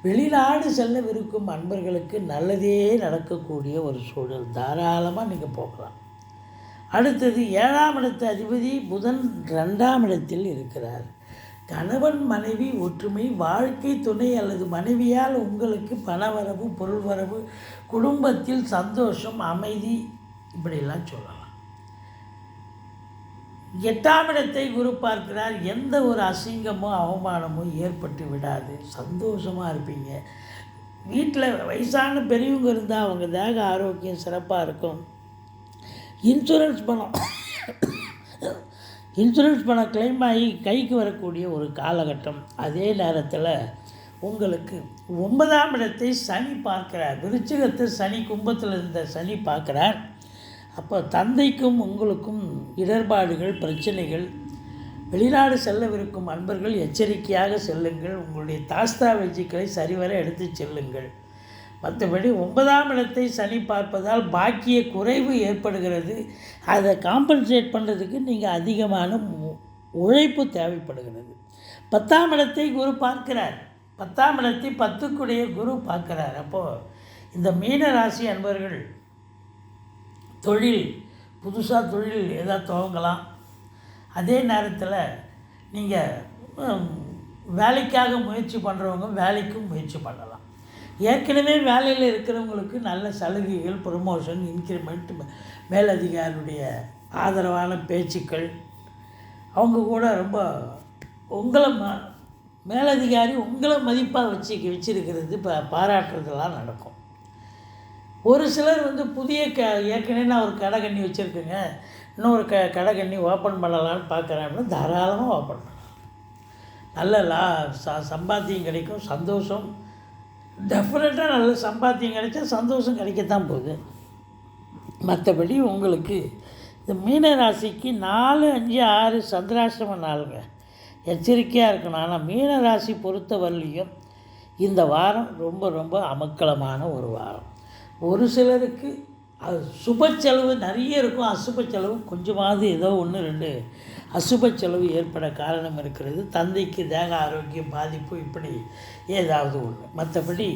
வெளிநாடு செல்லவிருக்கும் அன்பர்களுக்கு நல்லதே நடக்கக்கூடிய ஒரு சூழல். தாராளமாக நீங்கள் போகலாம். அடுத்தது 7ஆம் இடத்து அதிபதி புதன் 2ஆம் இடத்தில் இருக்கிறார். கணவன் மனைவி ஒற்றுமை, வாழ்க்கை துணை அல்லது மனைவியால் உங்களுக்கு பணவரவு, பொருள் வரவு, குடும்பத்தில் சந்தோஷம், அமைதி, இப்படிலாம் சொல்லலாம். 8ஆம் இடத்தை குரு பார்க்கிறார். எந்த ஒரு அசிங்கமோ அவமானமோ ஏற்பட்டு விடாது. சந்தோஷமாக இருப்பீங்க. வீட்டில் வயசான பெரியவங்க இருந்தால் அவங்க தேக ஆரோக்கியம் சிறப்பாக இருக்கும். இன்சூரன்ஸ் பணம் கிளைம் ஆகி கைக்கு வரக்கூடிய ஒரு காலகட்டம். அதே நேரத்தில் உங்களுக்கு 9ஆம் இடத்தை சனி பார்க்கிறார். விருச்சிகத்தை சனி, கும்பத்தில் இருந்த சனி பார்க்குறார். அப்போ தந்தைக்கும் உங்களுக்கும் இடர்பாடுகள், பிரச்சனைகள். வெளிநாடு செல்லவிருக்கும் அன்பர்கள் எச்சரிக்கையாக செல்லுங்கள். உங்களுடைய தாஸ்தாவேஜுக்களை சரிவர எடுத்து செல்லுங்கள். மற்றபடி 9ஆம் இடத்தை சனி பார்ப்பதால் பாக்கிய குறைவு ஏற்படுகிறது. அதை காம்பன்சேட் பண்ணுறதுக்கு நீங்கள் அதிகமான உழைப்பு தேவைப்படுகிறது. 10ஆம் இடத்தை குரு பார்க்கிறார். 10ஆம் இடத்தை 10க்குடைய குரு பார்க்கிறார். அப்போது இந்த மீன ராசி அன்பர்கள் புதுசாக தொழில் ஏதாவது துவங்கலாம். அதே நேரத்தில் நீங்கள் வேலைக்காக முயற்சி பண்ணுறவங்க வேலைக்கும் முயற்சி பண்ணலாம். ஏற்கனவே வேலையில் இருக்கிறவங்களுக்கு நல்ல சலுகைகள், ப்ரொமோஷன், இன்க்ரிமெண்ட், மேலதிகாரியுடைய ஆதரவான பேச்சுக்கள், அவங்க கூட ரொம்ப உங்களை மேலதிகாரி உங்களை மதிப்பாக வச்சிருக்கிறது, பாராட்டுறதெல்லாம் நடக்கும். ஒரு சிலர் புதிய ஏற்கனவே நான் ஒரு கடை கண்ணி வச்சுருக்கேங்க, இன்னொரு கடை கண்ணி ஓப்பன் பண்ணலான்னு பார்க்குறேன் அப்படின்னு தாராளமாக ஓப்பன் பண்ணலாம். நல்ல சம்பாத்தியம் கிடைக்கும், சந்தோஷம். டெஃபினட்டாக நல்ல சம்பாத்தியம் கிடைச்சா சந்தோஷம் கிடைக்கத்தான் போகுது. மற்றபடி உங்களுக்கு இந்த மீன ராசிக்கு 4, 5, 6 சந்திராஷ்டம நாளுங்க. எச்சரிக்கையாக இருக்கணும். ஆனால் மீன ராசி பொறுத்தவரையிலையும் இந்த வாரம் ரொம்ப ரொம்ப அமக்கலமான ஒரு வாரம். ஒரு சிலருக்கு அது சுப செலவு நிறைய இருக்கும், அசுப செலவு கொஞ்சமாவது ஏதோ 1, 2 அசுப செலவு ஏற்பட காரணம் இருக்கிறது. தந்தைக்கு தேக ஆரோக்கியம் பாதிப்பு, இப்படி ஏதாவது ஒன்று. மற்றபடி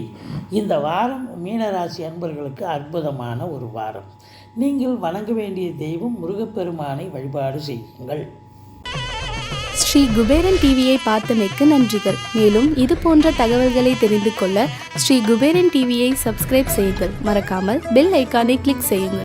இந்த வாரம் மீனராசி அன்பர்களுக்கு அற்புதமான ஒரு வாரம். நீங்கள் வணங்க வேண்டிய தெய்வம் முருகப்பெருமானை வழிபாடு செய்யுங்கள். ஸ்ரீ குபேரன் டிவியை பார்த்தமைக்கு நன்றிகள். மேலும் இது போன்ற தகவல்களை தெரிந்து கொள்ள ஸ்ரீ குபேரன் டிவியை சப்ஸ்கிரைப் செய்யுங்கள். மறக்காமல் பெல் ஐக்கானை கிளிக் செய்யுங்கள்.